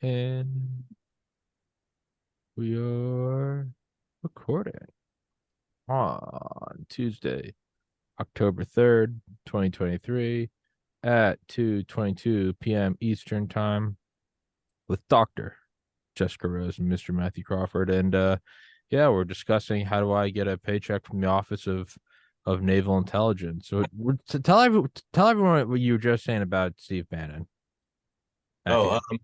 And we are recording on Tuesday, October 3rd, 2023 at 2:22 p.m. Eastern Time with Dr. Jessica Rose and Mr. Matthew Crawford. And yeah, we're discussing how do I get a paycheck from the Office of Naval Intelligence. So tell everyone what you were just saying about Steve Bannon at the Oh, end.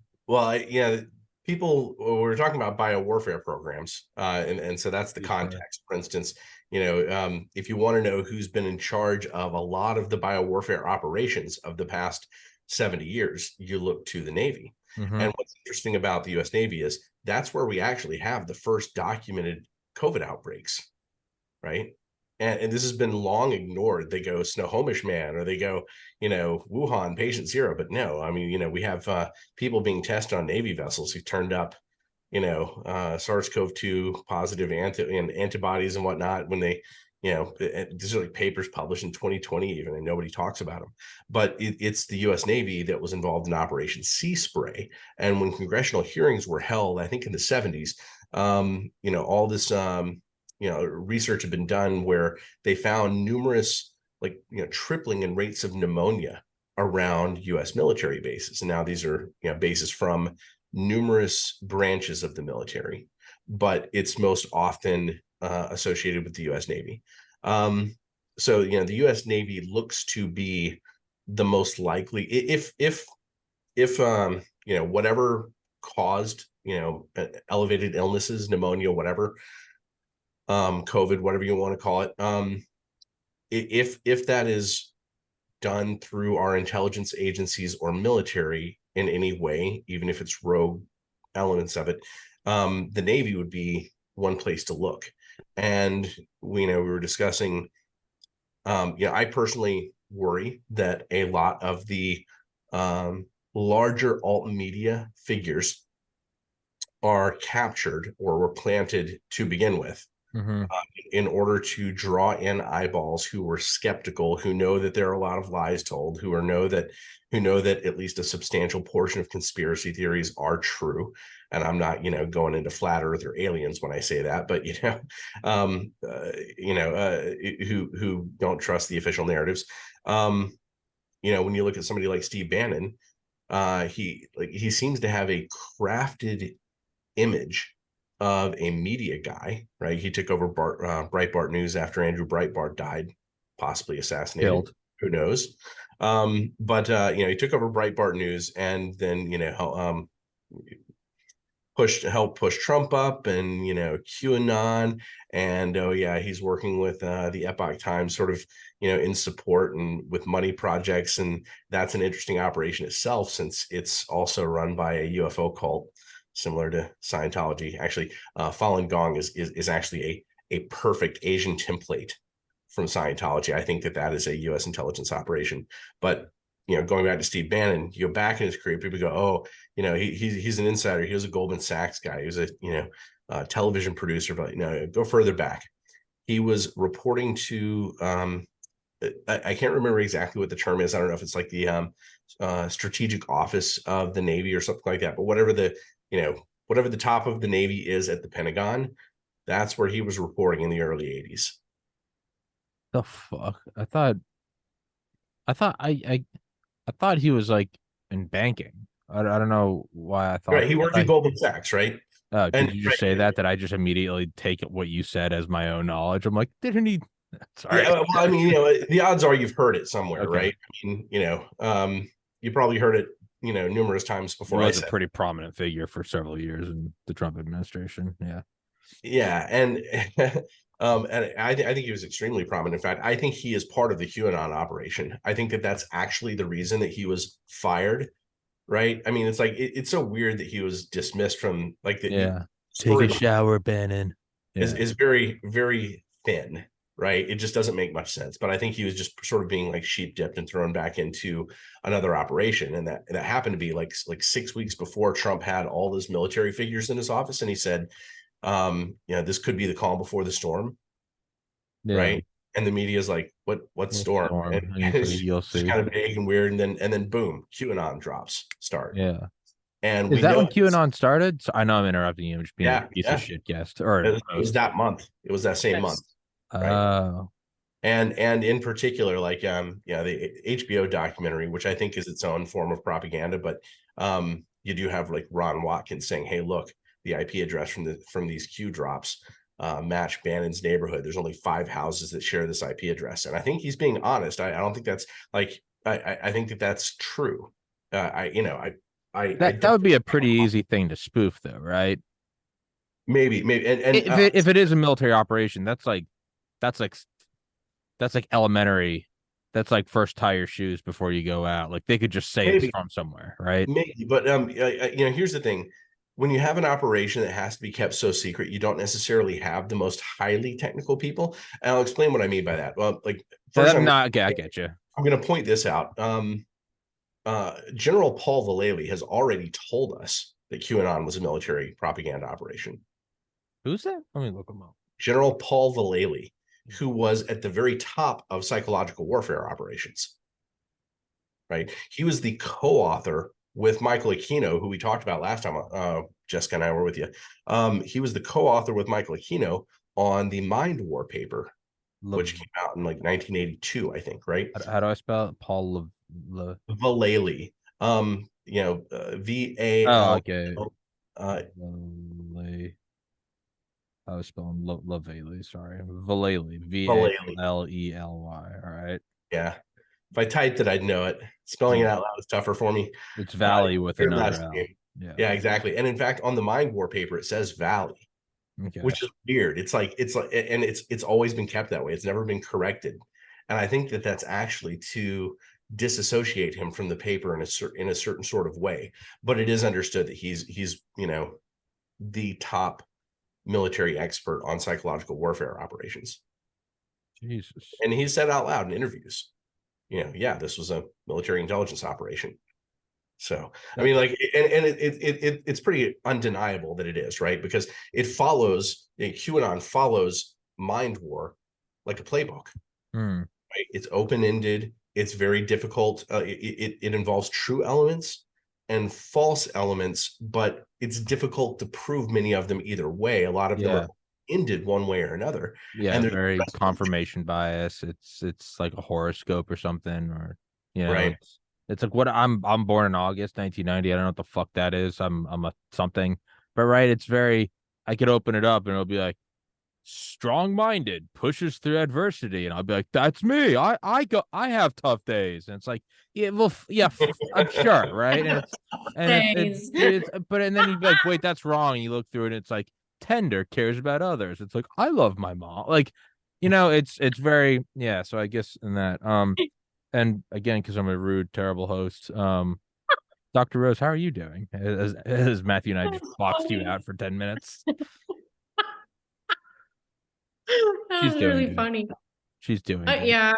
yeah, people we're talking about biowarfare programs, and so that's the Sorry. context. For instance, if you want to know who's been in charge of a lot of the biowarfare operations of the past 70 years, you look to the Navy. Mm-hmm. And what's interesting about the U.S. Navy is that's where we actually have the first documented COVID outbreaks, right? And this has been long ignored. They go Snohomish Man, or they go, Wuhan patient zero. But no, I mean, we have people being tested on Navy vessels who turned up, SARS-CoV-2 positive antibodies and whatnot when they, these are like papers published in 2020 even, and nobody talks about them. But it's the U.S. Navy that was involved in Operation Sea Spray. And when congressional hearings were held, I think in the 70s, all this research had been done where they found numerous, like, tripling in rates of pneumonia around U.S. military bases. And now these are, bases from numerous branches of the military, but it's most often associated with the U.S. Navy. So the U.S. Navy looks to be the most likely, if whatever caused elevated illnesses, pneumonia, whatever, COVID, whatever you want to call it. If that is done through our intelligence agencies or military in any way, even if it's rogue elements of it, the Navy would be one place to look. And we were discussing, I personally worry that a lot of the larger alt media figures are captured or were planted to begin with, Mm-hmm. in order to draw in eyeballs who were skeptical, who know that there are a lot of lies told, who know that at least a substantial portion of conspiracy theories are true. And I'm not, going into flat Earth or aliens when I say that, but who don't trust the official narratives. When you look at somebody like Steve Bannon, he seems to have a crafted image of a media guy, right? He took over Breitbart News after Andrew Breitbart died, possibly assassinated. Killed. Who knows? But he took over Breitbart News, and then helped push Trump up, and QAnon, and oh yeah, he's working with the Epoch Times, sort of in support and with money projects, and that's an interesting operation itself, since it's also run by a UFO cult similar to Scientology. Actually, Falun Gong is actually a perfect Asian template from Scientology. I think that is a U.S. intelligence operation. But going back to Steve Bannon, you go back in his career, people go, oh, he's an insider. He was a Goldman Sachs guy. He was a television producer. But go further back. He was reporting to I can't remember exactly what the term is. I don't know if it's like the strategic office of the Navy or something like that. But whatever the top of the Navy is at the Pentagon, that's where he was reporting in the early 80s. The fuck? I thought he was like in banking. I don't know why I thought Right. He I worked thought at Goldman Sachs, right? did And you just say right, that I just immediately take what you said as my own knowledge? I'm like, didn't he? yeah, Sorry. well, I mean, the odds are you've heard it somewhere, Okay. right? I mean, you probably heard it, numerous times He before I was a said. pretty prominent figure for several years in the Trump administration. Yeah. Yeah, and and I think he was extremely prominent. In fact, I think he is part of the QAnon operation. I think that that's actually the reason that he was fired. Right? I mean, it's like it's so weird that he was dismissed from, like, the Yeah. Take story a behind shower, Bannon. is Yeah. is very, very thin. Right? It just doesn't make much sense. But I think he was just sort of being like sheep dipped and thrown back into another operation, and that happened to be like 6 weeks before Trump had all those military figures in his office, and he said, this could be the calm before the storm, Yeah. right? And the media is like, what Little storm? And storm. And he's like, it's you'll just see. kind of vague and weird, and then boom, QAnon drops start. Yeah. And Is we that know when it's, QAnon started? So I know I'm interrupting you. I'm just being a yeah, piece of yeah. shit guest or It was host. that month. It was that same month, Yes. right? Oh, And in particular, like yeah, the HBO documentary, which I think is its own form of propaganda, but you do have like Ron Watkins saying, "Hey, look, the IP address from these Q drops match Bannon's neighborhood. There's only 5 houses that share this IP address," and I think he's being honest. I don't think that's like I think that that's true. I you know I that don't would be a pretty easy thing to spoof, though, right? maybe and If it is a military operation, that's like that's like elementary. That's like first tie your shoes before you go out. Like they could just say it's maybe from somewhere, right? maybe, but here's the thing: when you have an operation that has to be kept so secret, you don't necessarily have the most highly technical people. And I'll explain what I mean by that. Well, like first, No, okay, I get you. I'm going to point this out. General Paul Vallely has already told us that QAnon was a military propaganda operation. Who's that? Let me look him up. General Paul Vallely, who was at the very top of psychological warfare operations, right? He was the co-author with Michael Aquino, who we talked about last time. Jessica and I were with you. He was the co-author with Michael Aquino on the Mind War paper, which came out in like 1982, I think, right? How do I spell it? Paul Vallely. V A Oh, L. okay. Uh, I was spelling Lavely, sorry. Vallely. Vallely. Vallely. All right. Yeah. If I typed it, I'd know it. Spelling it out loud is tougher for me. It's Valley with another Last L. name. Yeah. Yeah, exactly. And in fact, on the Mind War paper, it says Valley, Okay. which is weird. And it's always been kept that way. It's never been corrected. And I think that that's actually to disassociate him from the paper in a certain sort of way. But it is understood that he's the top military expert on psychological warfare operations. Jesus. And he said out loud in interviews, yeah, this was a military intelligence operation. So, I mean, like, and it's pretty undeniable that it is, right? Because it follows, QAnon follows Mind War like a playbook, Hmm. right? It's open-ended. It's very difficult. It involves true elements and false elements, but it's difficult to prove many of them either way. A lot of them Yeah. are ended one way or another. Yeah, And very confirmation bias. It's like a horoscope or something, or right. it's like what I'm born in August 1990. I don't know what the fuck that is. I'm a something, but right, it's very. I could open it up and it'll be like strong-minded, pushes through adversity, and I'll be like, that's me. I have tough days, and it's like, yeah, well, yeah, I'm sure, right? Days. But and then you'd be like, wait, that's wrong. And you look through it, and it's like tender cares about others. It's like I love my mom, like it's very yeah. So I guess in that and again, because I'm a rude, terrible host, Dr. Rose, how are you doing? As Matthew and I just That's boxed you funny. out for 10 minutes. That She's was doing really good. funny. She's doing good. Yeah,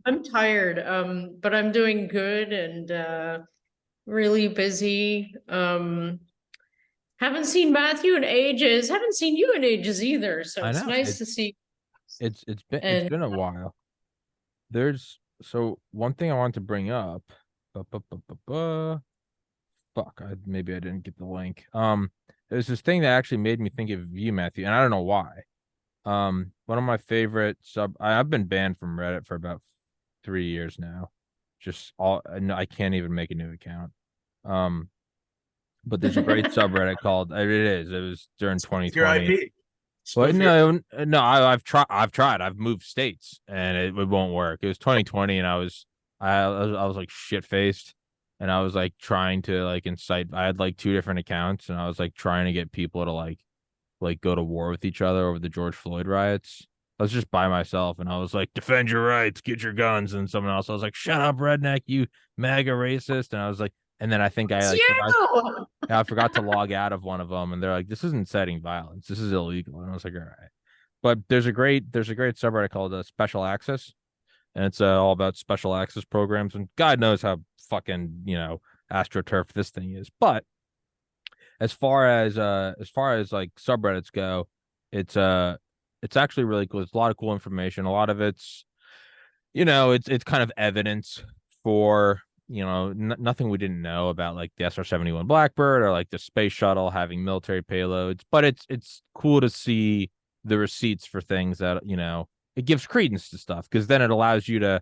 I'm tired, but I'm doing good and really busy. Haven't seen Matthew in ages. Haven't seen you in ages either. So I it's know. nice to see. It's And been a while. There's so one thing I want to bring up. Bu- bu- bu- bu- bu- Fuck, maybe I didn't get the link. There's this thing that actually made me think of you, Matthew, and I don't know why. One of my favorite I've been banned from Reddit for about 3 years now. Just all, I can't even make a new account. Um, but there's a great subreddit called it was during Spoof your 2020. IP. But Spoof your no, I've tried. I've moved states and it won't work. It was 2020 and I was like shit faced and I was like trying to like incite. I had like two different accounts and I was like trying to get people to like go to war with each other over the George Floyd riots. I was just by myself and I was like, defend your rights, get your guns. And someone else, I was like, shut up, redneck, you MAGA racist. And I was like, and then I think I it's like forgot you. I forgot to log out of one of them, and they're like, "This is inciting violence. This is illegal." And I was like, "All right." But there's a great subreddit called Special Access, and it's all about special access programs. And God knows how fucking astroturf this thing is. But as far as like subreddits go, it's it's actually really cool. It's a lot of cool information. A lot of it's it's kind of evidence for nothing we didn't know about like the SR-71 Blackbird or like the space shuttle having military payloads, but it's cool to see the receipts for things that, it gives credence to stuff, because then it allows you to,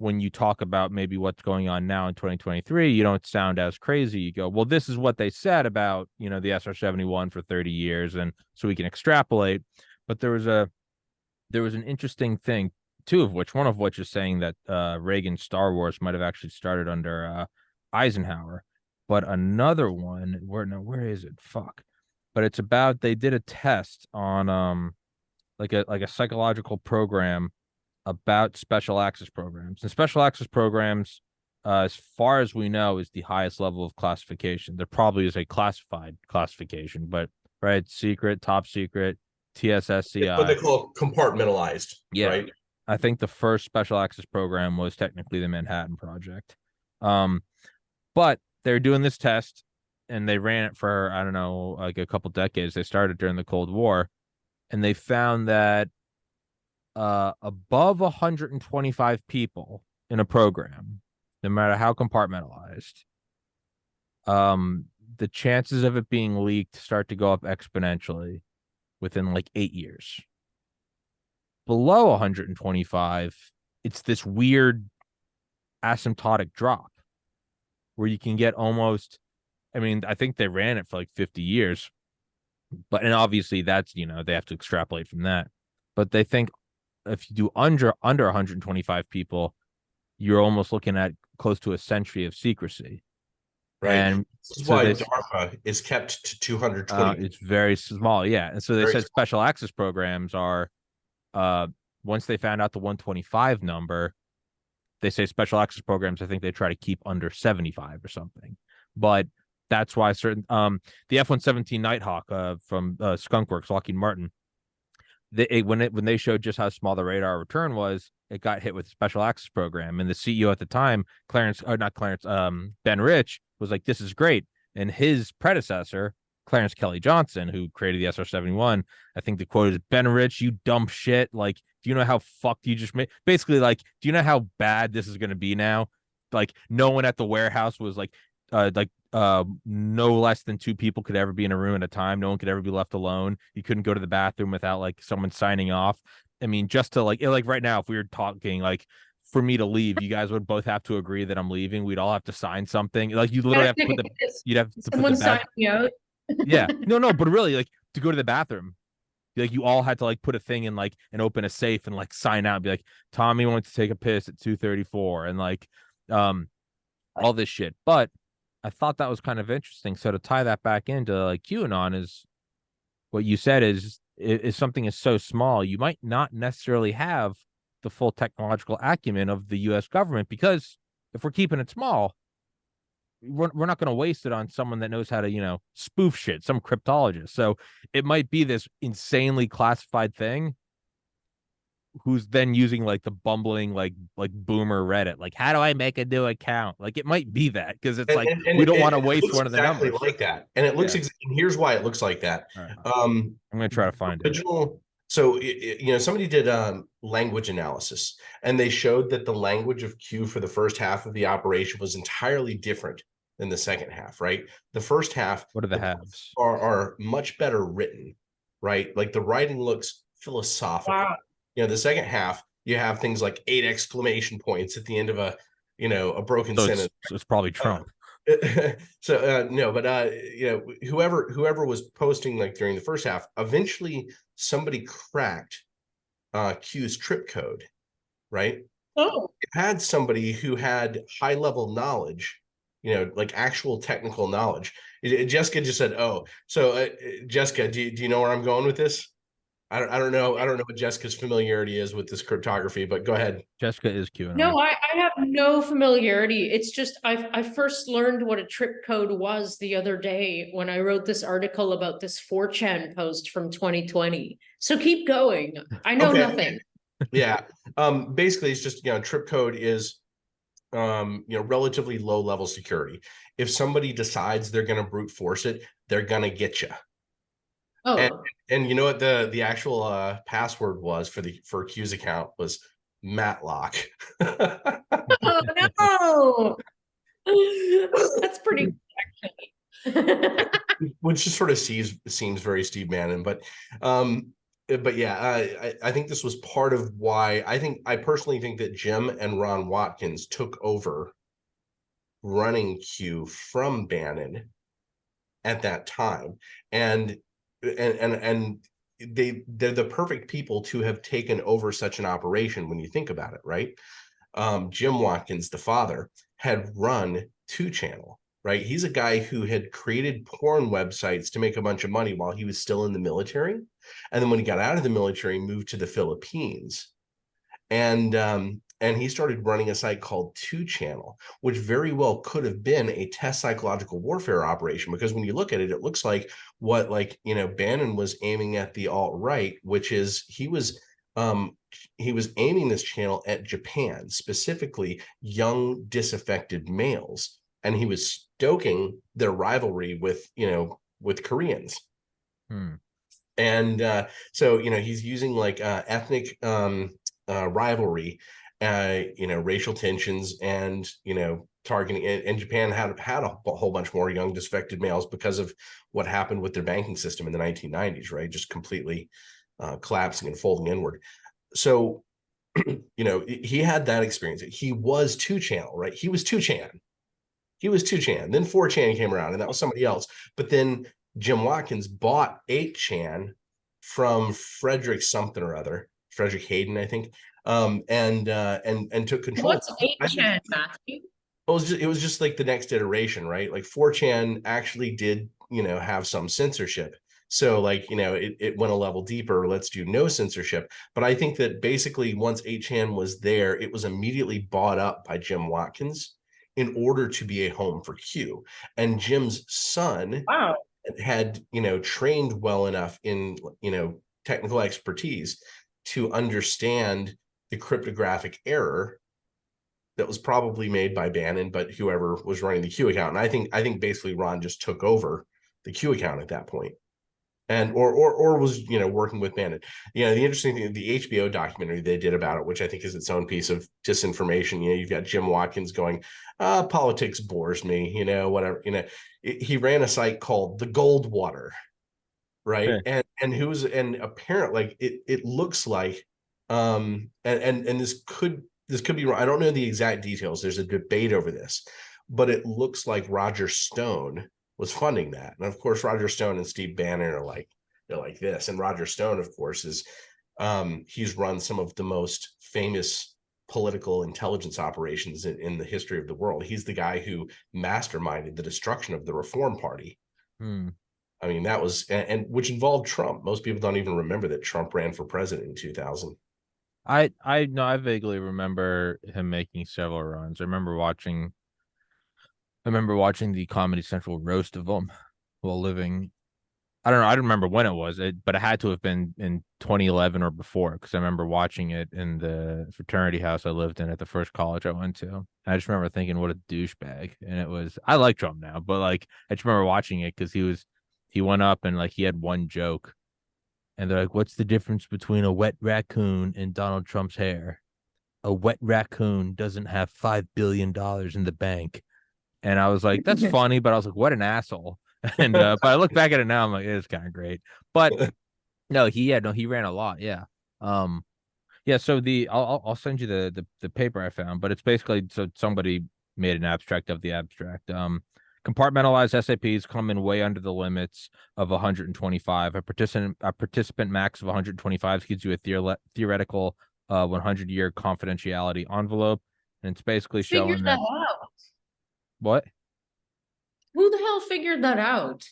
when you talk about maybe what's going on now in 2023, you don't sound as crazy. You go, well, this is what they said about, the SR-71 for 30 years. And so we can extrapolate. But there was an interesting thing, one of which is saying that Reagan's Star Wars might have actually started under Eisenhower. But another one, where is it? Fuck. But it's about, they did a test on like a psychological program about special access programs. And special access programs, as far as we know, is the highest level of classification. There probably is a classified classification, but right, secret, top secret, TSSCI. What they call compartmentalized. Yeah. Right. I think the first special access program was technically the Manhattan Project. But they're doing this test, and they ran it for, I don't know, like a couple decades. They started during the Cold War, and they found that above 125 people in a program, no matter how compartmentalized, the chances of it being leaked start to go up exponentially within like 8 years. Below 125, it's this weird asymptotic drop where you can get almost, I think they ran it for like 50 years, and obviously that's, they have to extrapolate from that. But they think if you do under 125 people, you're almost looking at close to a century of secrecy. Right. And this is why DARPA is kept to 220. It's very small. Yeah. And so they said special access programs are, once they found out the 125 number, they say special access programs, I think they try to keep under 75 or something. But that's why certain, the F-117 Nighthawk from Skunk Works, Lockheed Martin, when they showed just how small the radar return was, it got hit with a special access program. And the CEO at the time, Ben Rich, was like, this is great. And his predecessor, Clarence Kelly Johnson, who created the SR-71, I think the quote is, Ben Rich, you dumb shit. Like, do you know how fucked you just made? Basically, like, do you know how bad this is going to be now? Like, no one at the warehouse was like, no less than 2 people could ever be in a room at a time. No one could ever be left alone. You couldn't go to the bathroom without like someone signing off. Just to like right now, if we were talking, like, for me to leave, you guys would both have to agree that I'm leaving. We'd all have to sign something. Like, you literally have to put you'd have to someone sign me out. Yeah. No, but really, like, to go to the bathroom, like, you all had to like put a thing in, like, and open a safe and like sign out and be like, Tommy went to take a piss at 2:34, and like all this shit. But I thought that was kind of interesting. So to tie that back into like QAnon, is what you said is something is so small, you might not necessarily have the full technological acumen of the U.S. government, because if we're keeping it small, we're not going to waste it on someone that knows how to, spoof shit, some cryptologist. So it might be this insanely classified thing who's then using like the bumbling like boomer Reddit, like, how do I make a new account? Like, it might be that, because it's we don't want to waste one of the numbers like that. And it looks and here's why it looks like that. Right. I'm gonna try to find it. So somebody did language analysis, and they showed that the language of Q for the first half of the operation was entirely different than the second half. Right, the first half, what are the halves, are much better written, right? Like, the writing looks philosophical. Wow. The second half, you have things like 8 exclamation points at the end of a broken sentence. It's probably Trump. No, but whoever was posting like during the first half, eventually somebody cracked Q's trip code, right? Oh, it had somebody who had high level knowledge, like actual technical knowledge. Jessica just said, "Oh, so Jessica, do you know where I'm going with this?" I don't know what Jessica's familiarity is with this cryptography, but go ahead. Jessica is QAnon. No, I have no familiarity. It's just I first learned what a trip code was the other day when I wrote this article about this 4chan post from 2020. So keep going. I know nothing. Yeah. Basically, it's just, trip code is relatively low level security. If somebody decides they're going to brute force it, they're going to get you. Oh. And you know what the actual password was for Q's account was Matlock. Oh no. That's pretty actually. Which just sort of seems very Steve Bannon, but yeah, I think this was part of why I personally think that Jim and Ron Watkins took over running Q from Bannon at that time, and they're the perfect people to have taken over such an operation when you think about it, right? Jim Watkins, the father, had run 2 Channel, right? He's a guy who had created porn websites to make a bunch of money while he was still in the military. And then when he got out of the military, moved to the Philippines. And he started running a site called 2Channel, which very well could have been a test psychological warfare operation, because when you look at it, it looks like what, like, Bannon was aiming at the alt-right, which is he was aiming this channel at Japan, specifically young disaffected males, and he was stoking their rivalry with Koreans. And so he's using like ethnic rivalry, racial tensions, and targeting. And Japan had a whole bunch more young disaffected males because of what happened with their banking system in the 1990s, right? Just completely collapsing and folding inward. So he had that experience. He was 2Channel, right? He was 2Chan. Then 4Chan came around, and that was somebody else. But then Jim Watkins bought 8Chan from Frederick something or other, Frederick Hayden, I think, and took control. What's 8Chan, Matthew? It was just like the next iteration, right? Like 4Chan actually did have some censorship. So like, it went a level deeper. Let's do no censorship. But I think that basically once 8Chan was there, it was immediately bought up by Jim Watkins in order to be a home for Q. And Jim's son had, trained well enough in, technical expertise to understand the cryptographic error that was probably made by Bannon, but whoever was running the Q account. And I think basically Ron just took over the Q account at that point. And or was working with Bannon. The interesting thing, the HBO documentary they did about it, which I think is its own piece of disinformation. You've got Jim Watkins going, politics bores me, whatever. He ran a site called the Goldwater, right? Yeah. And apparently it looks like and this could be wrong. I don't know the exact details. There's a debate over this, but it looks like Roger Stone was funding that. And of course, Roger Stone and Steve Bannon they're like this. And Roger Stone, of course, is he's run some of the most famous political intelligence operations in the history of the world. He's the guy who masterminded the destruction of the Reform Party. I mean, that was, and which involved Trump. Most people don't even remember that Trump ran for president in 2000. I vaguely remember him making several runs. I remember watching the Comedy Central roast of him while living. I don't remember when it was, but it had to have been in 2011 or before, because I remember watching it in the fraternity house I lived in at the first college I went to. I just remember thinking, what a douchebag. And I like Trump now, but like I just remember watching it because he went up and like he had one joke, and they're like, "What's the difference between a wet raccoon and Donald Trump's hair? A wet raccoon doesn't have $5 billion in the bank." And I was like, that's funny, but I was like, what an asshole. And but I look back at it now, I'm like, it's kind of great. But no, he ran a lot. Yeah. Yeah, so I'll send you the paper I found, but it's basically, so somebody made an abstract of the abstract. Compartmentalized SAPs come in way under the limits of 125. A participant max of 125 gives you a theoretical 100-year confidentiality envelope, and it's basically showing that. What? Who the hell figured that out?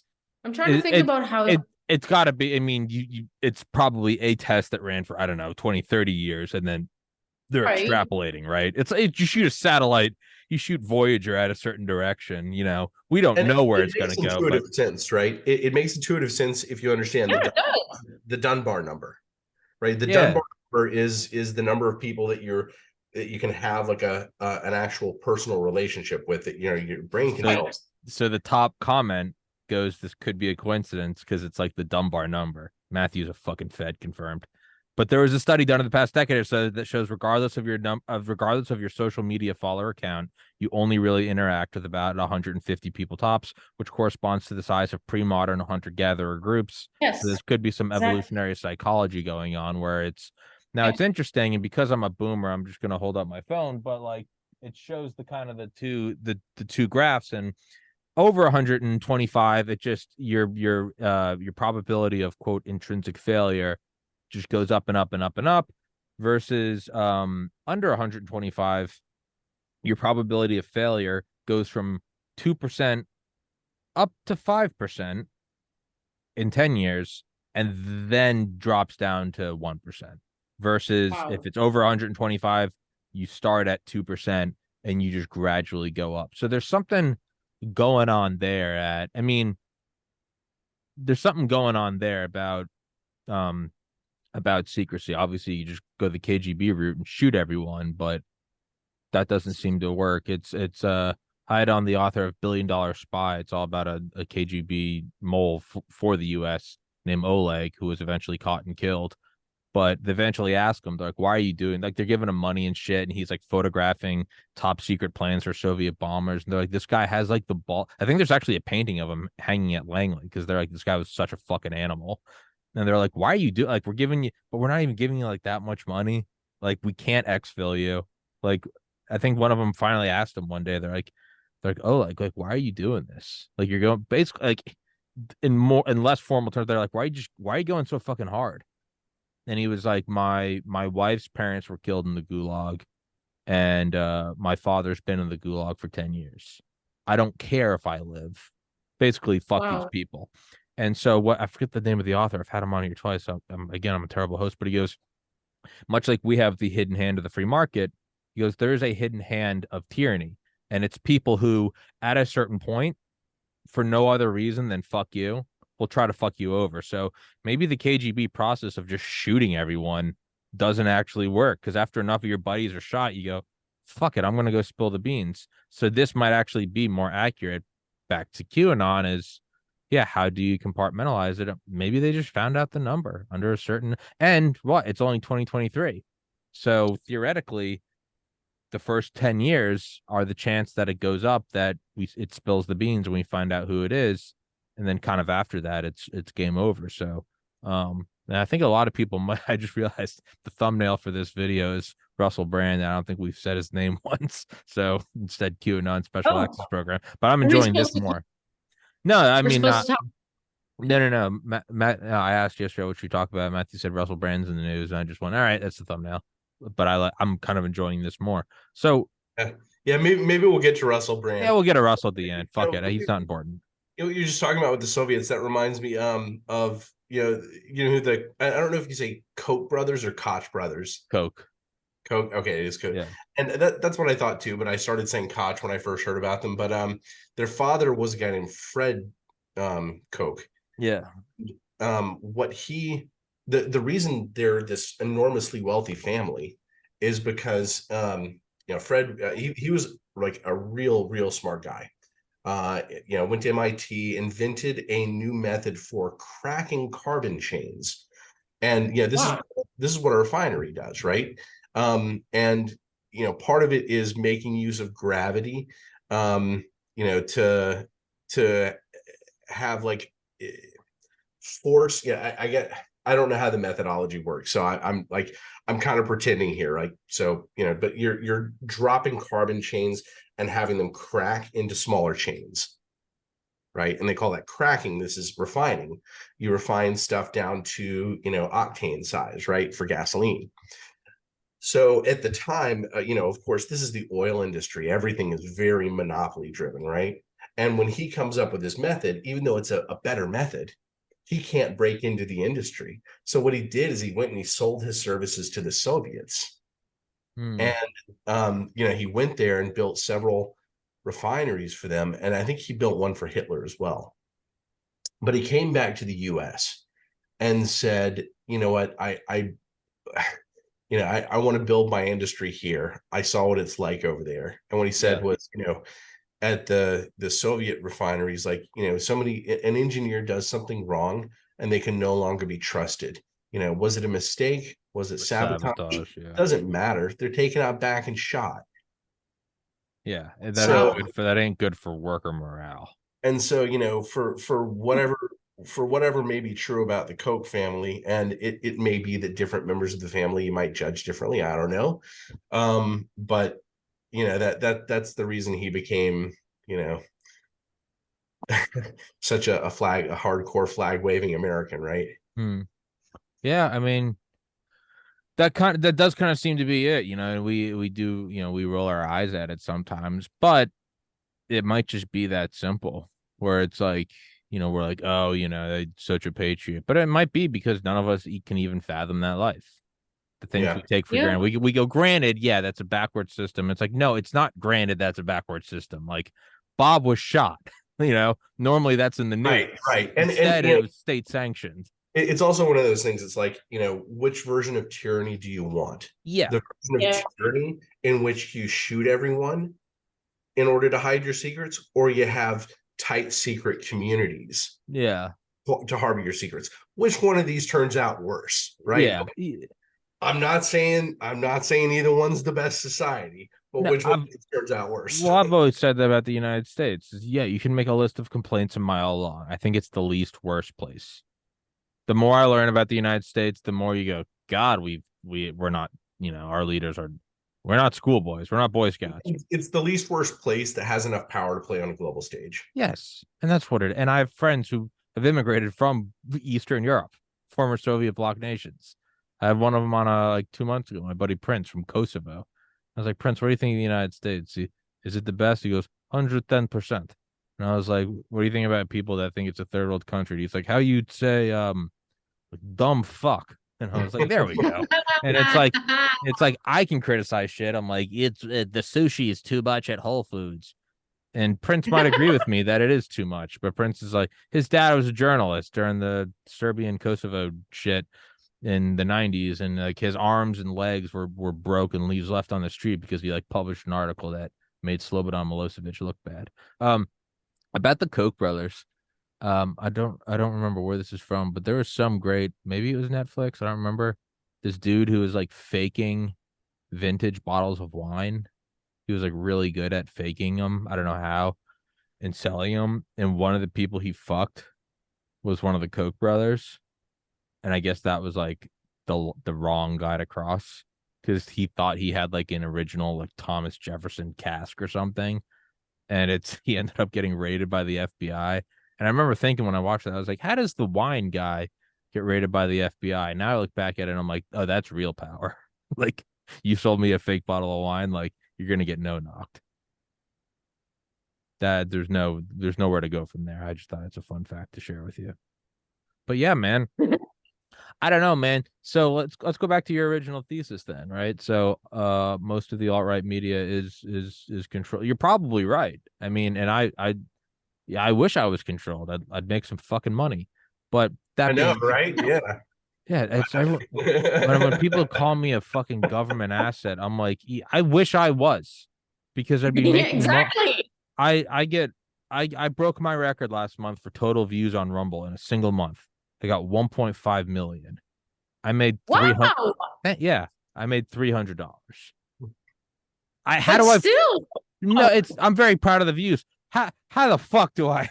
I'm trying to think about how it's got to be. I mean, it's probably a test that ran for, I don't know, 20, 30 years, and then they're extrapolating, right? You shoot a satellite, you shoot Voyager at a certain direction. We don't know where it's going to go. Intuitive sense, right? It makes intuitive sense if you understand the Dunbar number, right? The Dunbar number is the number of people that you can have like an actual personal relationship with, that your brain can help. So the top comment goes, "This could be a coincidence because it's like the Dunbar number." Matthew's a fucking Fed, confirmed. But there was a study done in the past decade or so that shows regardless of your social media follower count, you only really interact with about 150 people tops, which corresponds to the size of pre-modern hunter-gatherer groups. So Yes, this could be some exactly. evolutionary psychology going on where it's now Yeah. it's interesting, and because I'm a boomer, I'm just gonna hold up my phone, but like it shows the kind of the two graphs, and over 125, it just your probability of quote intrinsic failure just goes up and up and up and up, versus under 125, your probability of failure goes from 2% up to 5% in 10 years and then drops down to 1%, versus Wow. if it's over 125, you start at 2% and you just gradually go up. So there's something going on there there's something going on there about secrecy. Obviously, you just go the KGB route and shoot everyone, but that doesn't seem to work. It's Hide on the author of Billion Dollar Spy. It's all about a KGB mole for the US named Oleg, who was eventually caught and killed. But they eventually ask him, they're like, why are you doing, like, they're giving him money and shit, and he's like photographing top secret plans for Soviet bombers. And they're like, this guy has like the ball. I think there's actually a painting of him hanging at Langley because they're like, this guy was such a fucking animal. And they're like, why are you doing, like, we're giving you, but we're not even giving you like that much money. Like, we can't exfil you. Like, I think one of them finally asked him one day, they're like, oh, like why are you doing this? Like, you're going basically like in less formal terms, they're like, why are you going so fucking hard? And he was like, my wife's parents were killed in the gulag, and my father's been in the gulag for 10 years. I don't care if I live. Basically, fuck these Wow. people. And so what, I forget the name of the author. I've had him on here twice. So again, I'm a terrible host, but he goes, much like we have the hidden hand of the free market, he goes, there is a hidden hand of tyranny. And it's people who, at a certain point, for no other reason than fuck you, will try to fuck you over. So maybe the KGB process of just shooting everyone doesn't actually work, because after enough of your buddies are shot, you go, fuck it, I'm going to go spill the beans. So this might actually be more accurate. Back to QAnon is, yeah, how do you compartmentalize it? Maybe they just found out the number under a certain, and what, it's only 2023. So theoretically, the first 10 years are the chance that it goes up, that it spills the beans and we find out who it is, and then kind of after that it's game over. So and I think a lot of people might, I just realized the thumbnail for this video is Russell Brand, and I don't think we've said his name once, so instead QAnon special Oh, access program, but I'm are we enjoying this supposed to more. No, I we're mean, supposed to talk? no. Matt, I asked yesterday what you talk about. Matthew said Russell Brand's in the news, and I just went, all right, that's the thumbnail. But I'm kind of enjoying this more. So Yeah, maybe we'll get to Russell yeah, Brand. we'll get a Russell at the end. Fuck You it, he's not important. You're just talking about with the Soviets. That reminds me of who the, I don't know if you say Koch brothers or Koch brothers. Coke. Koch, okay, it is Koch. Yeah. And that's what I thought too, but I started saying Koch when I first heard about them. But their father was a guy named Fred Koch. Yeah. What he the reason they're this enormously wealthy family is because Fred, he was like a real smart guy. Went to MIT, invented a new method for cracking carbon chains. And Wow. this is what a refinery does, right? And part of it is making use of gravity, to have like force. Yeah, I don't know how the methodology works, so I'm kind of pretending here, right? So but you're dropping carbon chains and having them crack into smaller chains, right? And they call that cracking. This is refining. You refine stuff down to octane size, right, for gasoline. So at the time, of course, this is the oil industry. Everything is very monopoly driven, right? And when he comes up with this method, even though it's a better method, he can't break into the industry. So what he did is he went and he sold his services to the Soviets. Hmm. And he went there and built several refineries for them. And I think he built one for Hitler as well. But he came back to the US and said, you know what, I want to build my industry here. I saw what it's like over there. And what he said was, at the Soviet refineries, like, an engineer does something wrong and they can no longer be trusted. was it a mistake? Was it sabotage? Yeah. Doesn't matter. They're taken out back and shot. Yeah, and So that ain't good for worker morale. and so, for whatever may be true about the Koch family, and it may be that different members of the family you might judge differently. I don't know. But that's the reason he became, such a hardcore flag waving American, right? Yeah, I mean, that does kind of seem to be it, and we do, we roll our eyes at it sometimes, but it might just be that simple where it's like, we're like, oh, such a patriot, but it might be because none of us can even fathom that life. The things we take for granted, we go, granted, yeah, that's a backward system. It's like, no, it's not granted that's a backward system. Like Bob was shot, normally that's in the news. Right. Instead, it was state sanctioned. It's also one of those things. It's like, which version of tyranny do you want? Yeah. The version of tyranny in which you shoot everyone in order to hide your secrets, or you have tight secret communities to harbor your secrets. Which one of these turns out worse, right? Yeah. I'm not saying either one's the best society, but which one turns out worse? Well, I've always said that about the United States. Yeah, you can make a list of complaints a mile long. I think it's the least worst place. The more I learn about the United States, the more you go, God, we're not, our leaders are, we're not schoolboys. We're not Boy Scouts. It's the least worst place that has enough power to play on a global stage. Yes. And that's what and I have friends who have immigrated from Eastern Europe, former Soviet bloc nations. I had one of them on like 2 months ago, my buddy Prince from Kosovo. I was like, Prince, what do you think of the United States? Is it the best? He goes, 110%. And I was like, what do you think about people that think it's a third world country? He's like, how you'd say, dumb fuck. And I was like, there we go. And it's like I can criticize shit. I'm like, the sushi is too much at Whole Foods. And Prince might agree with me that it is too much, but Prince is like, his dad was a journalist during the Serbian Kosovo shit in the 90s, and like his arms and legs were broken. He was left on the street because he like published an article that made Slobodan Milosevic look bad. About the Koch brothers. I don't remember where this is from, but there was some great, maybe it was Netflix, I don't remember. This dude who was like faking vintage bottles of wine. He was like really good at faking them. I don't know how, and selling them. And one of the people he fucked was one of the Koch brothers. And I guess that was like the wrong guy to cross, because he thought he had like an original like Thomas Jefferson cask or something. And he ended up getting raided by the FBI. And I remember thinking when I watched that, I was like, how does the wine guy get raided by the FBI? Now I look back at it and I'm like, oh, that's real power. Like, you sold me a fake bottle of wine, like you're gonna get knocked. That there's nowhere to go from there. I just thought it's a fun fact to share with you. But yeah, man. I don't know, man. So let's go back to your original thesis then, right? So most of the alt-right media is controlled. You're probably right. I mean, and I wish I was controlled. I'd make some fucking money. But that I know, right? Yeah. Yeah, it's when people call me a fucking government asset, I'm like, I wish I was, because I'd be making exactly. I broke my record last month for total views on Rumble in a single month. I got 1.5 million. I made wow. Yeah, I made $300. I'm very proud of the views. How the fuck do I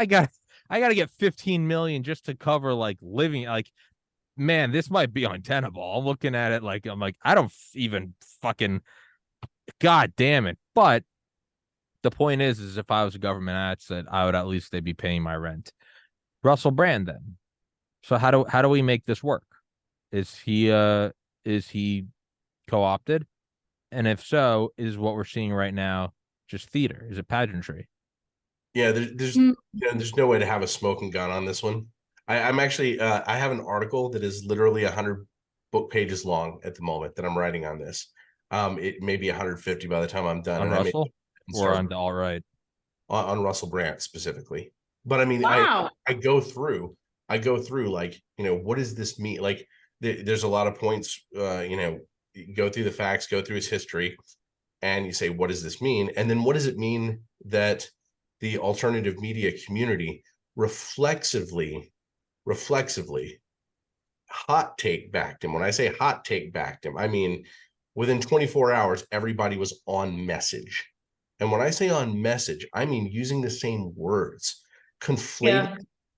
got to get 15 million just to cover like living, like, man, this might be untenable. I'm looking at it like, I'm like, I don't even fucking, God damn it. But the point is if I was a government asset, I would at least they'd be paying my rent. Russell Brand then. So how do we make this work? Is he co-opted? And if so, is what we're seeing right now just theater? Is it pageantry? Yeah, there's no way to have a smoking gun on this one. I'm actually I have an article that is literally 100 book pages long at the moment that I'm writing on this. It may be 150 by the time I'm done. On Russell or on the alt-right? On Russell Brand specifically. But I mean, wow. I go through like, what does this mean? Like there's a lot of points, you go through the facts, go through his history, and you say, what does this mean? And then what does it mean that the alternative media community reflexively hot take backed him. When I say hot take backed him, I mean within 24 hours, everybody was on message. And when I say on message, I mean using the same words, conflating, Yeah.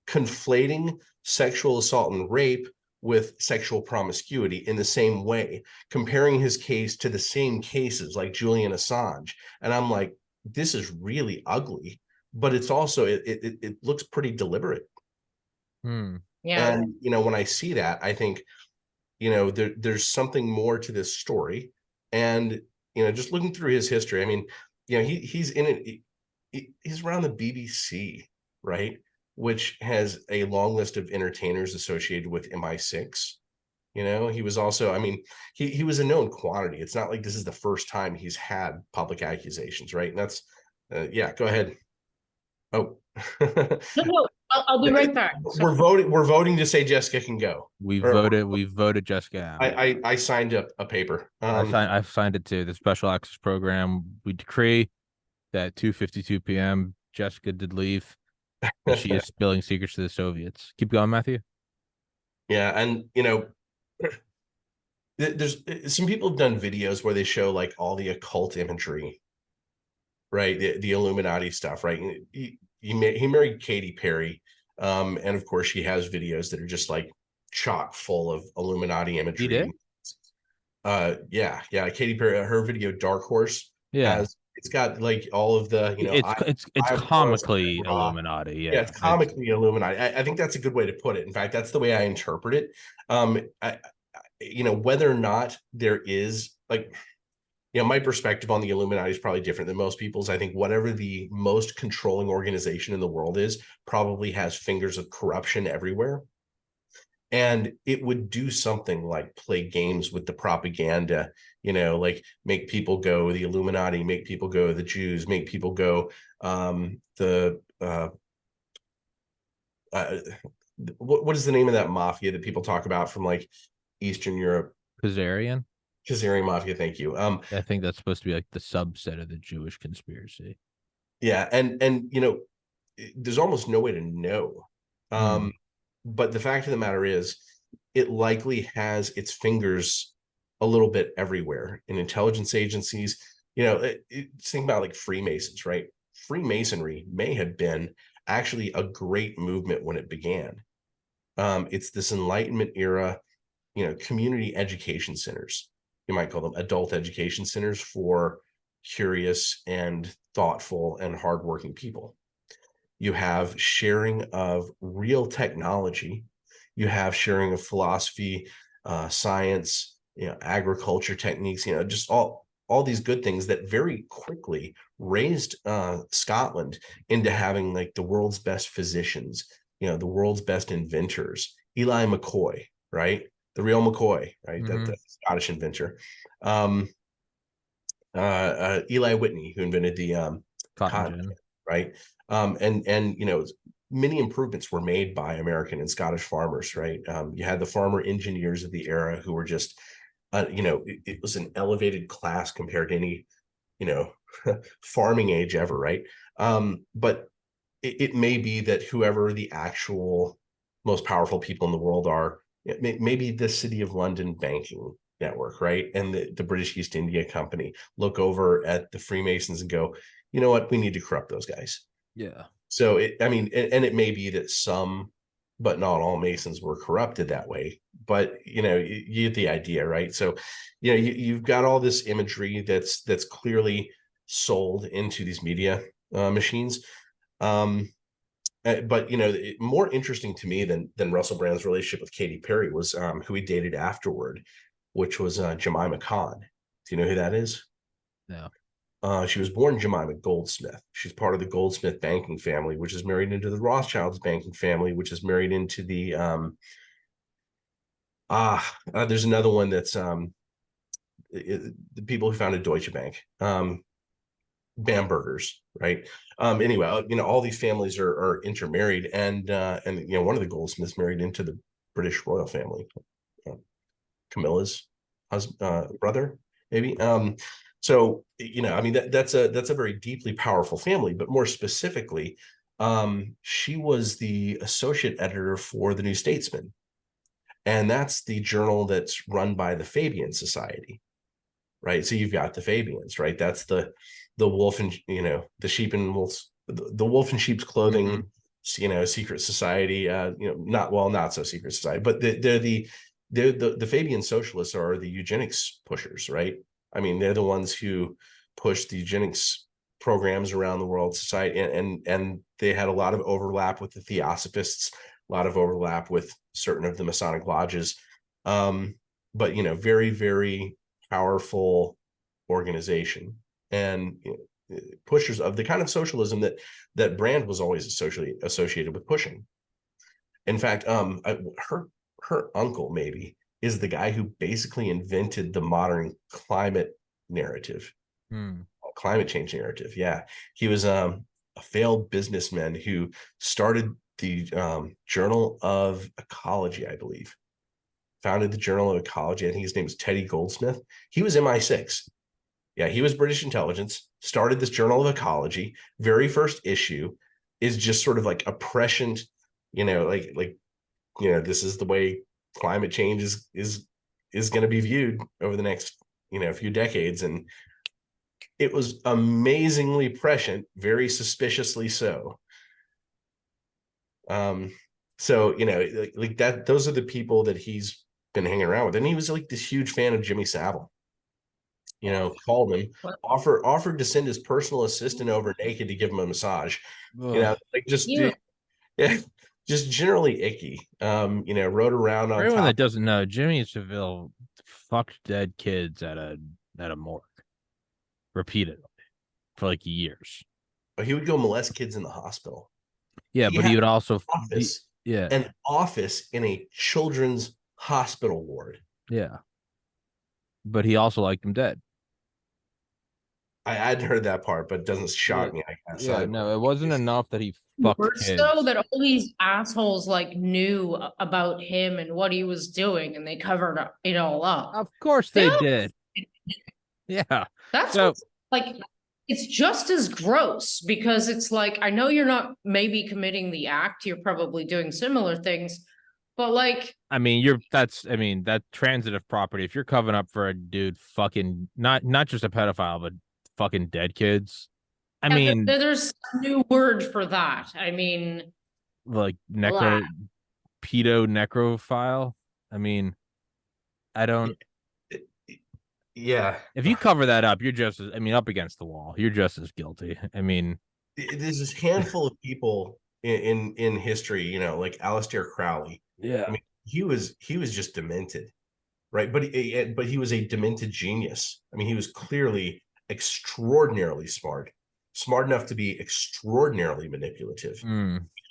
conflating sexual assault and rape with sexual promiscuity in the same way, comparing his case to the same cases like Julian Assange. And I'm like, this is really ugly, but it's also, it looks pretty deliberate. Yeah. And, you know, when I see that, I think, you know, there's something more to this story. And, you know, just looking through his history, I mean, you know, he's in it, he's around the BBC, right? Which has a long list of entertainers associated with MI6. You know, he was also, I mean, he was a known quantity. It's not like this is the first time he's had public accusations, right? And that's, yeah, go ahead. Oh, No, I'll be right back. So, we're voting to say Jessica can go. We Or voted Jessica out. I signed up a paper. I signed it to the special access program. We decree that 2:52 p.m. Jessica did leave, and she is spilling secrets to the Soviets. Keep going, Matthew. Yeah, and you know, there's some people have done videos where they show like all the occult imagery, right? The Illuminati stuff, right? He married Katy Perry, and of course she has videos that are just like chock full of Illuminati He imagery. did? Yeah, Katy Perry, her video Dark Horse Yeah. it's got like all of the, you know, It's I comically Illuminati. yeah, Yeah. it's comically Illuminati. I think that's a good way to put it. In fact, that's the way I interpret it. You know, whether or not there is like, you know, my perspective on the Illuminati is probably different than most people's. I think whatever the most controlling organization in the world is probably has fingers of corruption everywhere. And it would do something like play games with the propaganda, you know, like make people go the Illuminati, make people go the Jews, make people go what is the name of that mafia that people talk about from like Eastern Europe? Kazarian. Kazarian mafia. Thank you. I think that's supposed to be like the subset of the Jewish conspiracy. Yeah, and you know, there's almost no way to know. But the fact of the matter is, it likely has its fingers a little bit everywhere in intelligence agencies. You know, think about like Freemasons, right? Freemasonry may have been actually a great movement when it began. It's this Enlightenment era, you know, community education centers. You might call them adult education centers for curious and thoughtful and hardworking people. You have sharing of real technology. You have sharing of philosophy, science, you know, agriculture techniques, you know, just all these good things that very quickly raised Scotland into having like the world's best physicians, you know, the world's best inventors. Eli McCoy, right? The real McCoy, right? The Scottish inventor. Eli Whitney, who invented the cotton gin, right? And you know, many improvements were made by American and Scottish farmers, right? You had the farmer engineers of the era who were just, you know, it was an elevated class compared to any, you know, farming age ever, right? But it may be that whoever the actual most powerful people in the world are, maybe the City of London banking network, right? And the British East India Company look over at the Freemasons and go, you know what, we need to corrupt those guys. Yeah. So I mean, and it may be that some, but not all Masons were corrupted that way. But you know, you get the idea, right? So, you know, you've got all this imagery that's clearly sold into these media machines. But you know, more interesting to me than Russell Brand's relationship with Katy Perry was who he dated afterward, which was Jemima Khan. Do you know who that is? No. She was born Jemima Goldsmith. She's part of the Goldsmith banking family, which is married into the Rothschilds banking family, which is married into the there's another one that's the people who founded Deutsche Bank, Bambergers, right? Anyway, you know, all these families are intermarried, and you know, one of the Goldsmiths married into the British royal family, Camilla's brother, maybe. So, you know, I mean, that's a very deeply powerful family, but more specifically, she was the associate editor for the New Statesman. And that's the journal that's run by the Fabian Society, right? So you've got the Fabians, right? That's the wolf and, the sheep and wolves, the wolf in sheep's clothing, secret society, not so secret society, but the Fabian socialists are the eugenics pushers, right? I mean, they're the ones who push the eugenics programs around the world society, and they had a lot of overlap with the Theosophists, a lot of overlap with certain of the Masonic lodges, but very, very powerful organization, and pushers of the kind of socialism that Brand was always associated with pushing. In fact, her uncle maybe is the guy who basically invented the modern climate narrative, climate change narrative. Yeah, he was a failed businessman who started the Journal of Ecology, I believe. Founded the Journal of Ecology. I think his name was Teddy Goldsmith. He was MI6. Yeah, he was British intelligence, started this Journal of Ecology. Very first issue is just sort of like oppression, this is the way climate change is going to be viewed over the next, few decades. And it was amazingly prescient, very suspiciously so. So, like that, those are the people that he's been hanging around with. And he was like this huge fan of Jimmy Savile. Called him, offered to send his personal assistant over naked to give him a massage. Just generally icky. Rode around on For everyone top. that doesn't know, Jimmy Savile fucked dead kids at a morgue repeatedly for like years. But he would go molest kids in the hospital. Yeah, but he would also an office in a children's hospital ward. Yeah, but he also liked them dead. I hadn't heard that part, but it doesn't shock me, I guess. Yeah, no, it wasn't enough that he fucked kids. So that all these assholes knew about him and what he was doing, and they covered it all up. Of course they did. Yeah, that's it's just as gross, because it's like, I know you're not maybe committing the act, you're probably doing similar things, but that transitive property, if you're covering up for a dude fucking not just a pedophile, but fucking dead kids. There's a new word for that. Like necrophile. I don't. Yeah. If you cover that up, you're just as, up against the wall. You're just as guilty. There's this handful of people in history, like Aleister Crowley. Yeah. He was just demented, right? But he was a demented genius. He was clearly extraordinarily smart enough to be extraordinarily manipulative.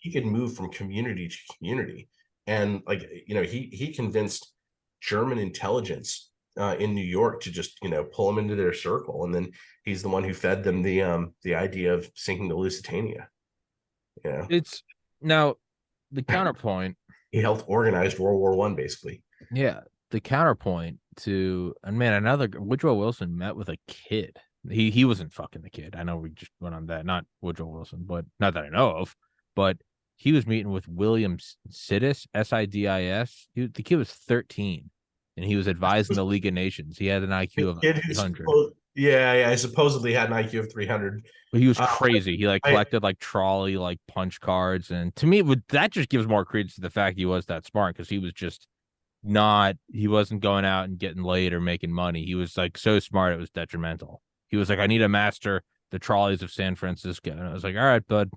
He could move from community to community, and he convinced German intelligence in New York to just pull him into their circle, and then he's the one who fed them the idea of sinking the Lusitania. It's now the counterpoint. He helped organize World War I, basically. Yeah, the counterpoint to, and man, another Woodrow Wilson met with a kid. He wasn't fucking the kid. I know we just went on that, not Woodrow Wilson, but not that I know of, but he was meeting with William Sidis, SIDIS. The kid was 13, and he was advising the League of Nations. He had an IQ of 300. I supposedly had an IQ of 300. But he was crazy. He collected trolley punch cards, and to me, that just gives more credence to the fact he was that smart, because he was just he wasn't going out and getting laid or making money. He was so smart it was detrimental. He was like, I need to master the trolleys of San Francisco, and I was like, all right, bud.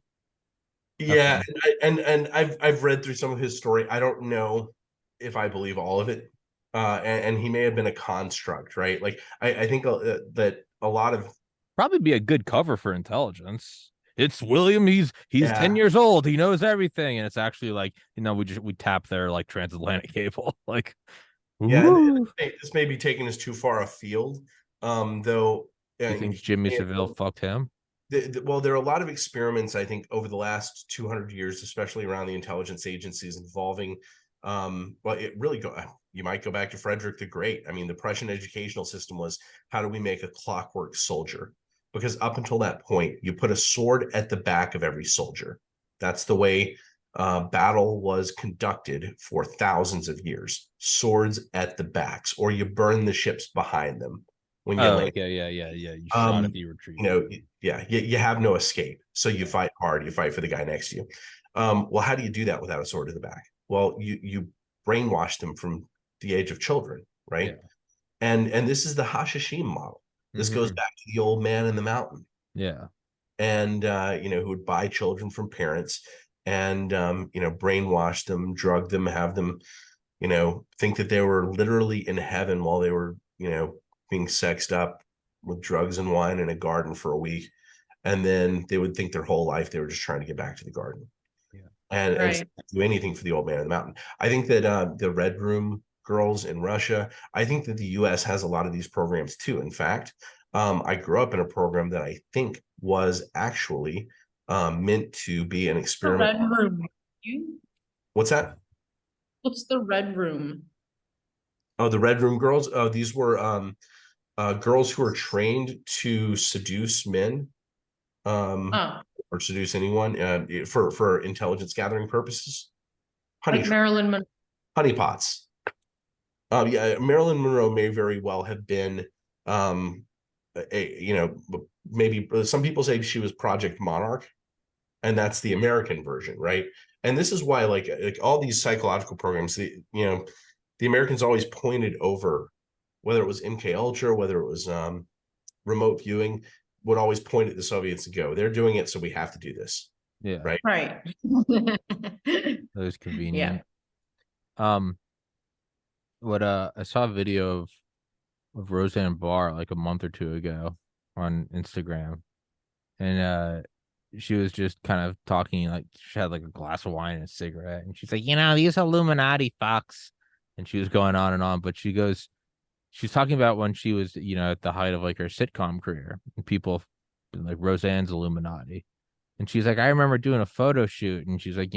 Yeah, and I've read through some of his story. I don't know if I believe all of it, and he may have been a construct, right? I think that a lot of probably be a good cover for intelligence. It's William. He's 10 years old. He knows everything, and it's actually we tap their transatlantic cable. This may be taking us too far afield. Though, you think Jimmy Savile fucked him? Well, there are a lot of experiments, I think, over the last 200 years, especially around the intelligence agencies involving. You might go back to Frederick the Great. The Prussian educational system was, how do we make a clockwork soldier? Because up until that point, you put a sword at the back of every soldier. That's the way battle was conducted for thousands of years, swords at the backs, or you burn the ships behind them when you land. Okay, yeah. You shot at the retreat. You have no escape. So you fight hard, you fight for the guy next to you. Well, how do you do that without a sword to the back? Well, you brainwash them from the age of children, right? Yeah. And this is the Hashishim model. This goes back to the old man in the mountain. Yeah. And who would buy children from parents and brainwash them, drug them, have them, think that they were literally in heaven while they were, being sexed up with drugs and wine in a garden for a week. And then they would think their whole life they were just trying to get back to the garden. Yeah. And do anything for the old man in the mountain. I think that the Red Room girls in Russia, I think that the US has a lot of these programs too. In fact, I grew up in a program that I think was actually meant to be an experiment. The Red Room. What's that? What's the Red Room? Oh, the Red Room girls. Oh, these were girls who were trained to seduce men, or seduce anyone for intelligence gathering purposes. Like Marilyn Monroe. Honeypots. Yeah, Marilyn Monroe may very well have been, maybe some people say she was Project Monarch, and that's the American version, right? And this is why, like all these psychological programs, the Americans always pointed over, whether it was MK Ultra, whether it was remote viewing, would always point at the Soviets and go, "They're doing it, so we have to do this." Yeah. Right. That was convenient. Yeah. I saw a video of Roseanne Barr like a month or two ago on Instagram, and she was just kind of talking, like she had like a glass of wine and a cigarette, and she's like, these Illuminati fucks, and she was going on and on, but she's talking about when she was, at the height of like her sitcom career, and people like Roseanne's Illuminati, and she's like, I remember doing a photo shoot, and she's like,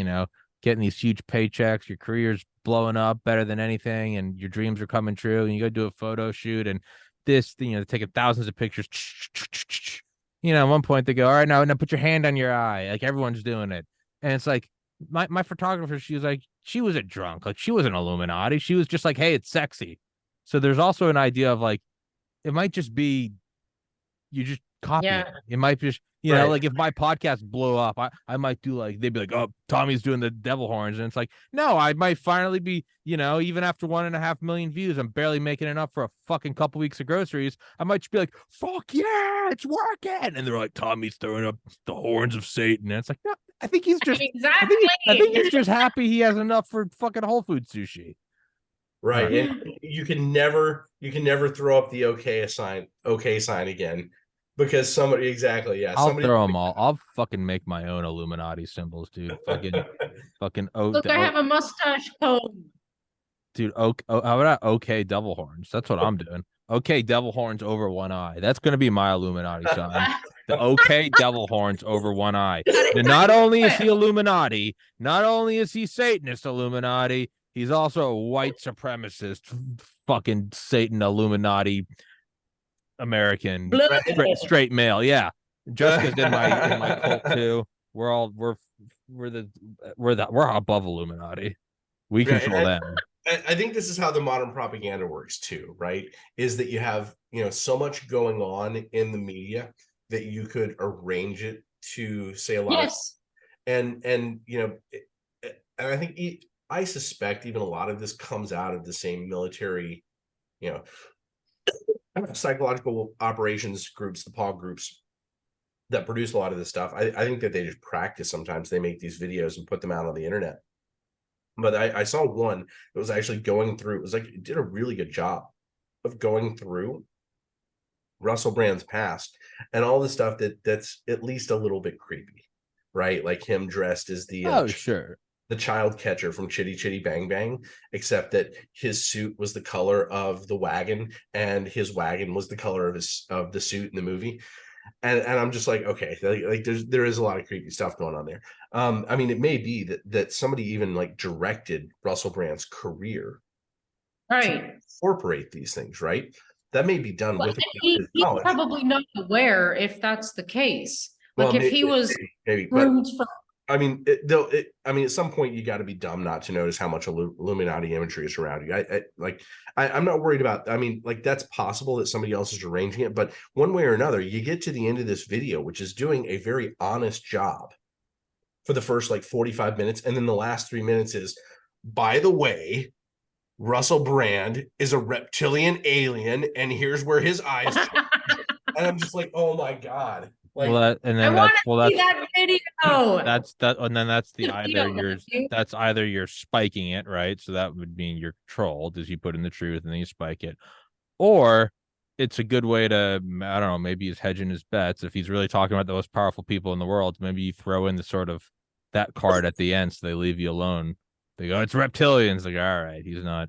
getting these huge paychecks, your career's blowing up better than anything, and your dreams are coming true, and you go do a photo shoot, and this, taking thousands of pictures. At one point they go, all right, now put your hand on your eye, like everyone's doing it, and it's like my photographer, she was like, she was a drunk, like she was an Illuminati, she was just like, hey, it's sexy. So there's also an idea of like, it might just be you just copy it. It might just, like if my podcast blow up, I might do like, they'd be like, oh, Tommy's doing the devil horns. And it's like, no, I might finally be, even after 1.5 million views, I'm barely making enough for a fucking couple weeks of groceries. I might just be like, fuck yeah, it's working. And they're like, Tommy's throwing up the horns of Satan. And it's like, no, I think he's just, exactly. I think he's just happy he has enough for fucking Whole Foods sushi. Right. And you can never throw up the okay sign again. Because somebody, exactly, yeah. I'll throw them all. I'll fucking make my own Illuminati symbols, dude. Fucking. Look, I have a mustache comb. Dude, how about okay devil horns? That's what I'm doing. Okay, devil horns over one eye. That's gonna be my Illuminati sign. The okay devil horns over one eye. And not only is he Illuminati, not only is he Satanist Illuminati, he's also a white supremacist, fucking Satan Illuminati. American straight male, yeah. Jessica's in my cult too. We're above Illuminati. We control them. I think this is how the modern propaganda works too, right? Is that you have so much going on in the media that you could arrange it to say a lot. Yes. And I think I suspect even a lot of this comes out of the same military, psychological operations groups, the POG groups that produce a lot of this stuff. I think that they just practice. Sometimes they make these videos and put them out on the internet. But I saw one that was actually going through, it did a really good job of going through Russell Brand's past and all the stuff that's at least a little bit creepy, right? Like him dressed as the the child catcher from Chitty Chitty Bang Bang, except that his suit was the color of the wagon and his wagon was the color of the suit in the movie. And I'm just like, okay, like there is a lot of creepy stuff going on there. I mean, it may be that somebody even like directed Russell Brand's career, right, to incorporate these things, right? That may be done with he's probably not aware if that's the case. Like if he was groomed from I mean, at some point you got to be dumb not to notice how much Illuminati imagery is around you. I'm not worried about. I mean, like that's possible that somebody else is arranging it, but one way or another, you get to the end of this video, which is doing a very honest job for the first like 45 minutes, and then the last 3 minutes is, by the way, Russell Brand is a reptilian alien, and here's where his eyes. And I'm just like, oh my god. Like, I want to see that video. And then that's that's either you're spiking it, right? So that would mean you're trolled, as you put in the truth and then you spike it, or it's a good way to, I don't know, maybe he's hedging his bets. If he's really talking about the most powerful people in the world, maybe you throw in the sort of that card at the end, so they leave you alone. They go, it's reptilians. Like, all right, he's not,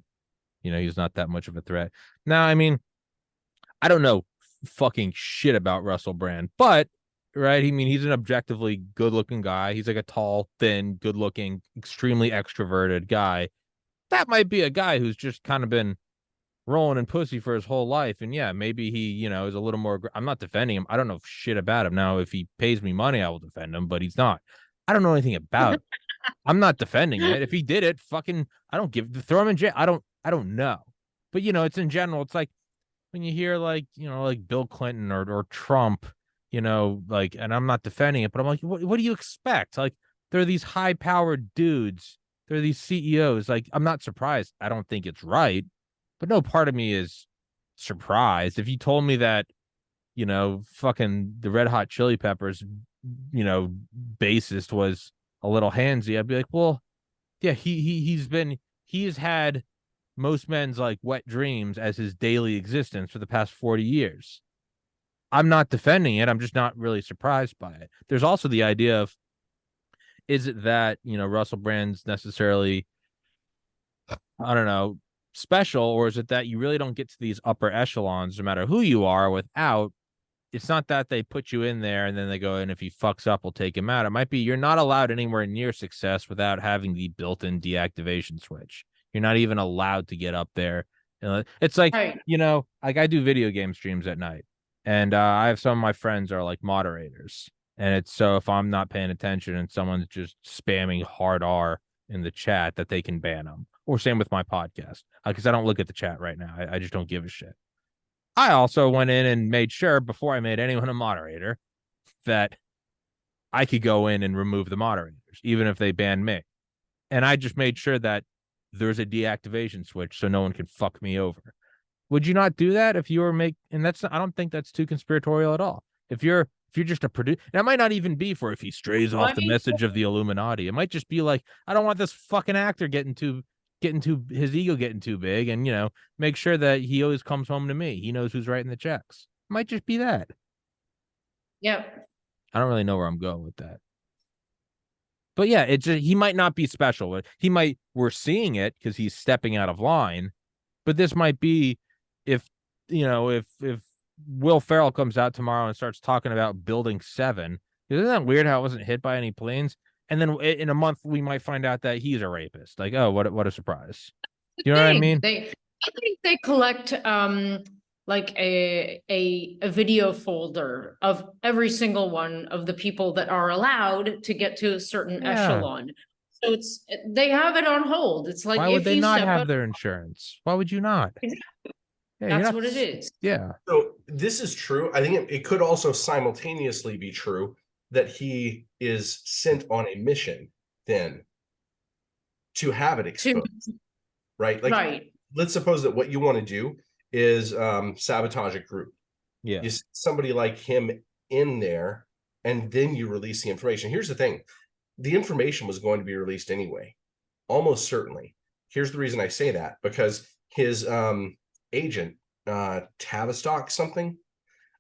he's not that much of a threat. Now, I mean, I don't know fucking shit about Russell Brand, but right, I mean, he's an objectively good-looking guy. He's like a tall, thin, good-looking, extremely extroverted guy. That might be a guy who's just kind of been rolling in pussy for his whole life. And yeah, maybe he, is a little more. I'm not defending him. I don't know shit about him. Now, if he pays me money, I will defend him, but he's not. I don't know anything about it. I'm not defending it. If he did it, fucking, I don't throw him in jail. I don't know. But, it's in general, it's like when you hear like, like Bill Clinton or Trump, like, and I'm not defending it, but I'm like, what do you expect? Like, there are these high powered dudes. There are these CEOs. Like, I'm not surprised. I don't think it's right, but no part of me is surprised. If you told me that, fucking the Red Hot Chili Peppers, bassist was a little handsy, I'd be like, well, yeah, he's had most men's like wet dreams as his daily existence for the past 40 years. I'm not defending it. I'm just not really surprised by it. There's also the idea of, is it that, Russell Brand's necessarily, I don't know, special, or is it that you really don't get to these upper echelons, no matter who you are, without, it's not that they put you in there and then they go, and if he fucks up, we'll take him out. It might be you're not allowed anywhere near success without having the built-in deactivation switch. You're not even allowed to get up there. It's like, Right. Like I do video game streams at night. And I have some of my friends are like moderators. And it's so if I'm not paying attention and someone's just spamming hard R in the chat, that they can ban them. Or same with my podcast, because I don't look at the chat right now. I just don't give a shit. I also went in and made sure before I made anyone a moderator that I could go in and remove the moderators, even if they ban me. And I just made sure that there's a deactivation switch so no one can fuck me over. Would you not do that if you were and that's, I don't think that's too conspiratorial at all. If you're just a producer, that might not even be for if he strays off the message of the Illuminati. It might just be like, I don't want this fucking actor getting too his ego getting too big, and make sure that he always comes home to me. He knows who's writing the checks. It might just be that. Yep. I don't really know where I'm going with that. But yeah, he might not be special. We're seeing it because he's stepping out of line, but this might be if Will Ferrell comes out tomorrow and starts talking about Building 7, isn't that weird how it wasn't hit by any planes? And then in a month we might find out that he's a rapist. Like, oh, what a surprise. You know what I mean? I think they collect like a video folder of every single one of the people that are allowed to get to a certain echelon. So they have it on hold. It's like, why would they not have their insurance? Why would you not? Yeah, that's what it is. Yeah. So this is true. I think it could also simultaneously be true that he is sent on a mission then to have it exposed, right? Like, right. Let's suppose that what you want to do is sabotage a group. Yeah. You see somebody like him in there, and then you release the information. Here's the thing. The information was going to be released anyway, almost certainly. Here's the reason I say that, because his agent, Tavistock something,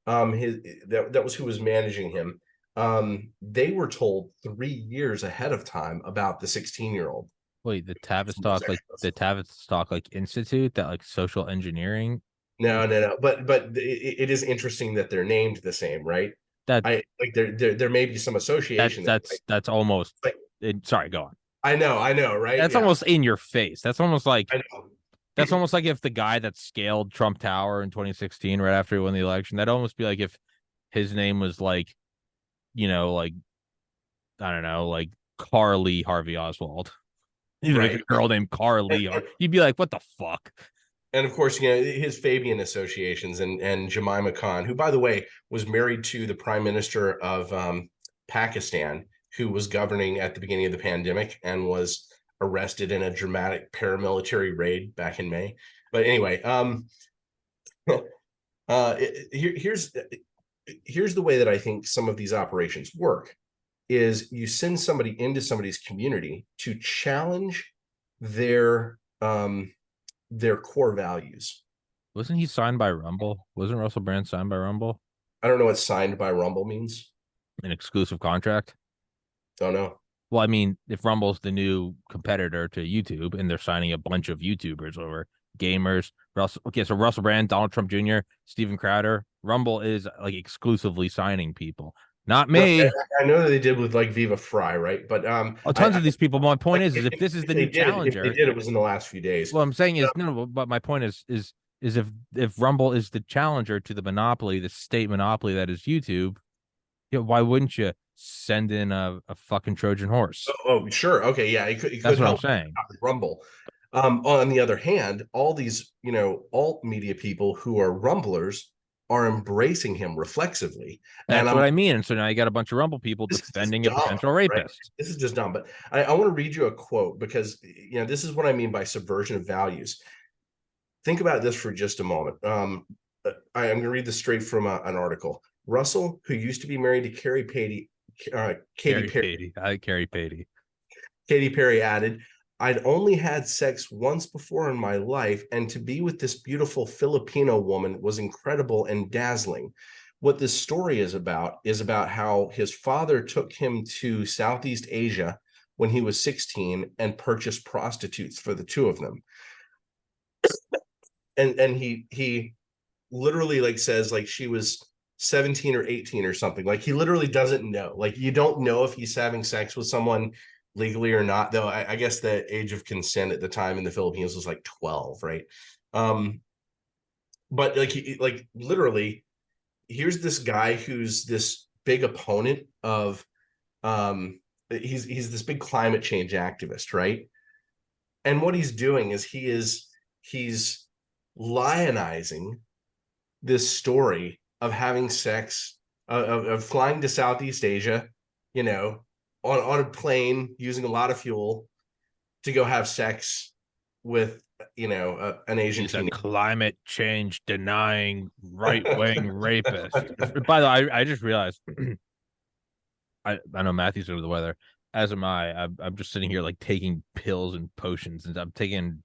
that was who was managing him. They were told 3 years ahead of time about the 16-year-old. Wait, the Tavistock Institute, that like social engineering? No. But it is interesting that they're named the same, right? There may be some association. That's almost like, sorry, go on. I know, right? That's almost in your face. That's almost like that's almost like if the guy that scaled Trump Tower in 2016 right after he won the election, that'd almost be like if his name was like, like, I don't know, like Carly Harvey Oswald. Even like Right. a girl named Carly, or you'd be like, what the fuck? And of course, his Fabian associations and Jemima Khan, who, by the way, was married to the prime minister of Pakistan, who was governing at the beginning of the pandemic and was arrested in a dramatic paramilitary raid back in May. But anyway, here's the way that I think some of these operations work: is you send somebody into somebody's community to challenge their core values. Wasn't he signed by Rumble? Wasn't Russell Brand signed by Rumble? I don't know what signed by Rumble means. An exclusive contract? Don't know. Well, I mean, if Rumble's the new competitor to YouTube and they're signing a bunch of YouTubers over, gamers, so Russell Brand, Donald Trump Jr., Steven Crowder, Rumble is like exclusively signing people. Not me. No, I know that they did with like Viva Fry, right? But tons of these people. My point is if this is the new challenger, if they did, it was in the last few days. What I'm saying is no, but my point is if Rumble is the challenger to the monopoly, the state monopoly that is YouTube, why wouldn't you send in a fucking Trojan horse? Oh, sure, okay, yeah, it could That's what help I'm saying. Rumble. On the other hand, all these alt media people who are Rumblers are embracing him reflexively. That's what I mean. And so now you got a bunch of Rumble people defending a potential rapist. Right? This is just dumb. But I want to read you a quote because this is what I mean by subversion of values. Think about this for just a moment. I'm going to read this straight from an article. Russell, who used to be married to Katy Perry, added, "I'd only had sex once before in my life, and to be with this beautiful Filipino woman was incredible and dazzling." What this story is about how his father took him to Southeast Asia when he was 16 and purchased prostitutes for the two of them. And he literally like says like she was 17 or 18 or something. Like he literally doesn't know. Like you don't know if he's having sex with someone legally or not, though. I guess the age of consent at the time in the Philippines was like 12, right? But like literally, here's this guy who's this big opponent of he's this big climate change activist, right? And what he's doing is he's lionizing this story of having sex, of flying to Southeast Asia, on a plane using a lot of fuel to go have sex with an Asian teenager. A climate change denying right-wing rapist. By the way, I just realized I know Matthew's under the weather, as am I. I'm just sitting here like taking pills and potions, and I'm taking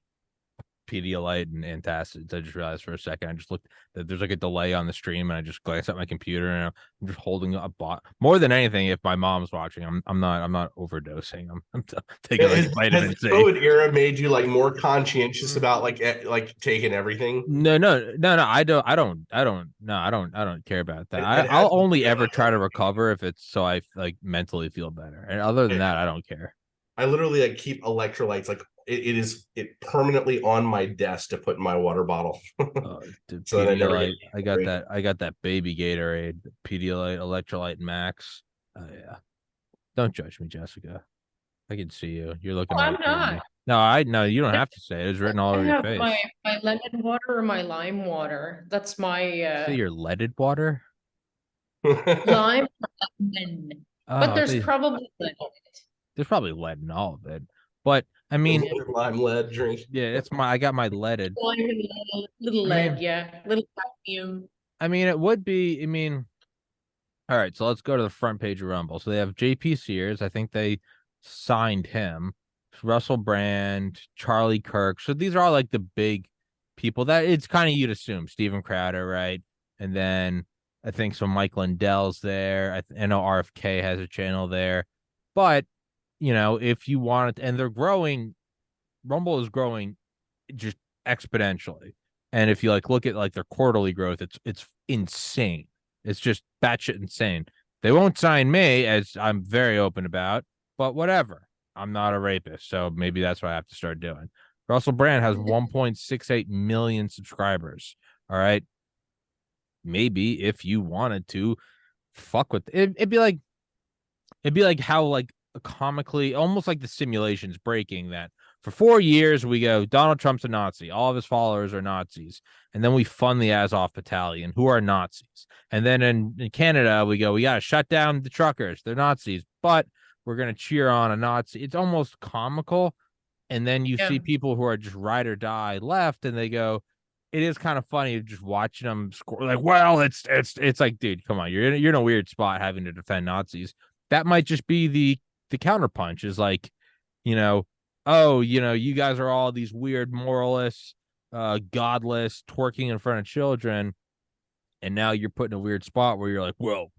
Pedialyte and antacids. I just realized for a second, I just looked that there's like a delay on the stream, and I just glanced at my computer, and I'm just holding a bot. More than anything, if my mom's watching, I'm not overdosing. I'm taking like vitamin C. Has the COVID era made you like more conscientious about like taking everything? No. I don't care about that. I'll only ever try to recover if it's so I like mentally feel better, and other than that, I don't care. I literally like keep electrolytes like it permanently on my desk to put in my water bottle. Dude, so Pedialyte, I got that baby Gatorade, Pedialyte Electrolyte Max. Oh yeah. Don't judge me, Jessica. I can see you. You're looking I'm not. No, you don't have to say it. It's written all over your face. My lemon water or my lime water. That's my say your leaded water? Lime or lemon. But there's probably lead in it. There's probably lead in all of it. But I mean, lime lead drink. Yeah, I got my leaded. Little lead, yeah. Little cadmium. I mean, it would be, all right, so let's go to the front page of Rumble. So they have JP Sears. I think they signed him. Russell Brand, Charlie Kirk. So these are all like the big people that it's kind of you'd assume. Steven Crowder, right? And then I think so Mike Lindell's there. I know RFK has a channel there. But if you want it, and they're growing, Rumble is growing just exponentially. And if you look at their quarterly growth, it's insane. It's just batshit insane. They won't sign me, as I'm very open about, but whatever. I'm not a rapist, so maybe that's what I have to start doing. Russell Brand has 1.68 million subscribers. All right. Maybe if you wanted to fuck with it, it'd be like how comically, almost like the simulations breaking, that for 4 years we go, Donald Trump's a Nazi, all of his followers are Nazis, and then we fund the Azov Battalion, who are Nazis, and then in Canada we go, we got to shut down the truckers, they're Nazis, but we're going to cheer on a Nazi. It's almost comical. And then you see people who are just ride or die left, and they go, it is kind of funny just watching them score. Like, well, it's like, dude, come on, you're in a weird spot having to defend Nazis. That might just be the counterpunch, is like, oh, you guys are all these weird moralists, godless, twerking in front of children, and now you're put in a weird spot where you're like, well,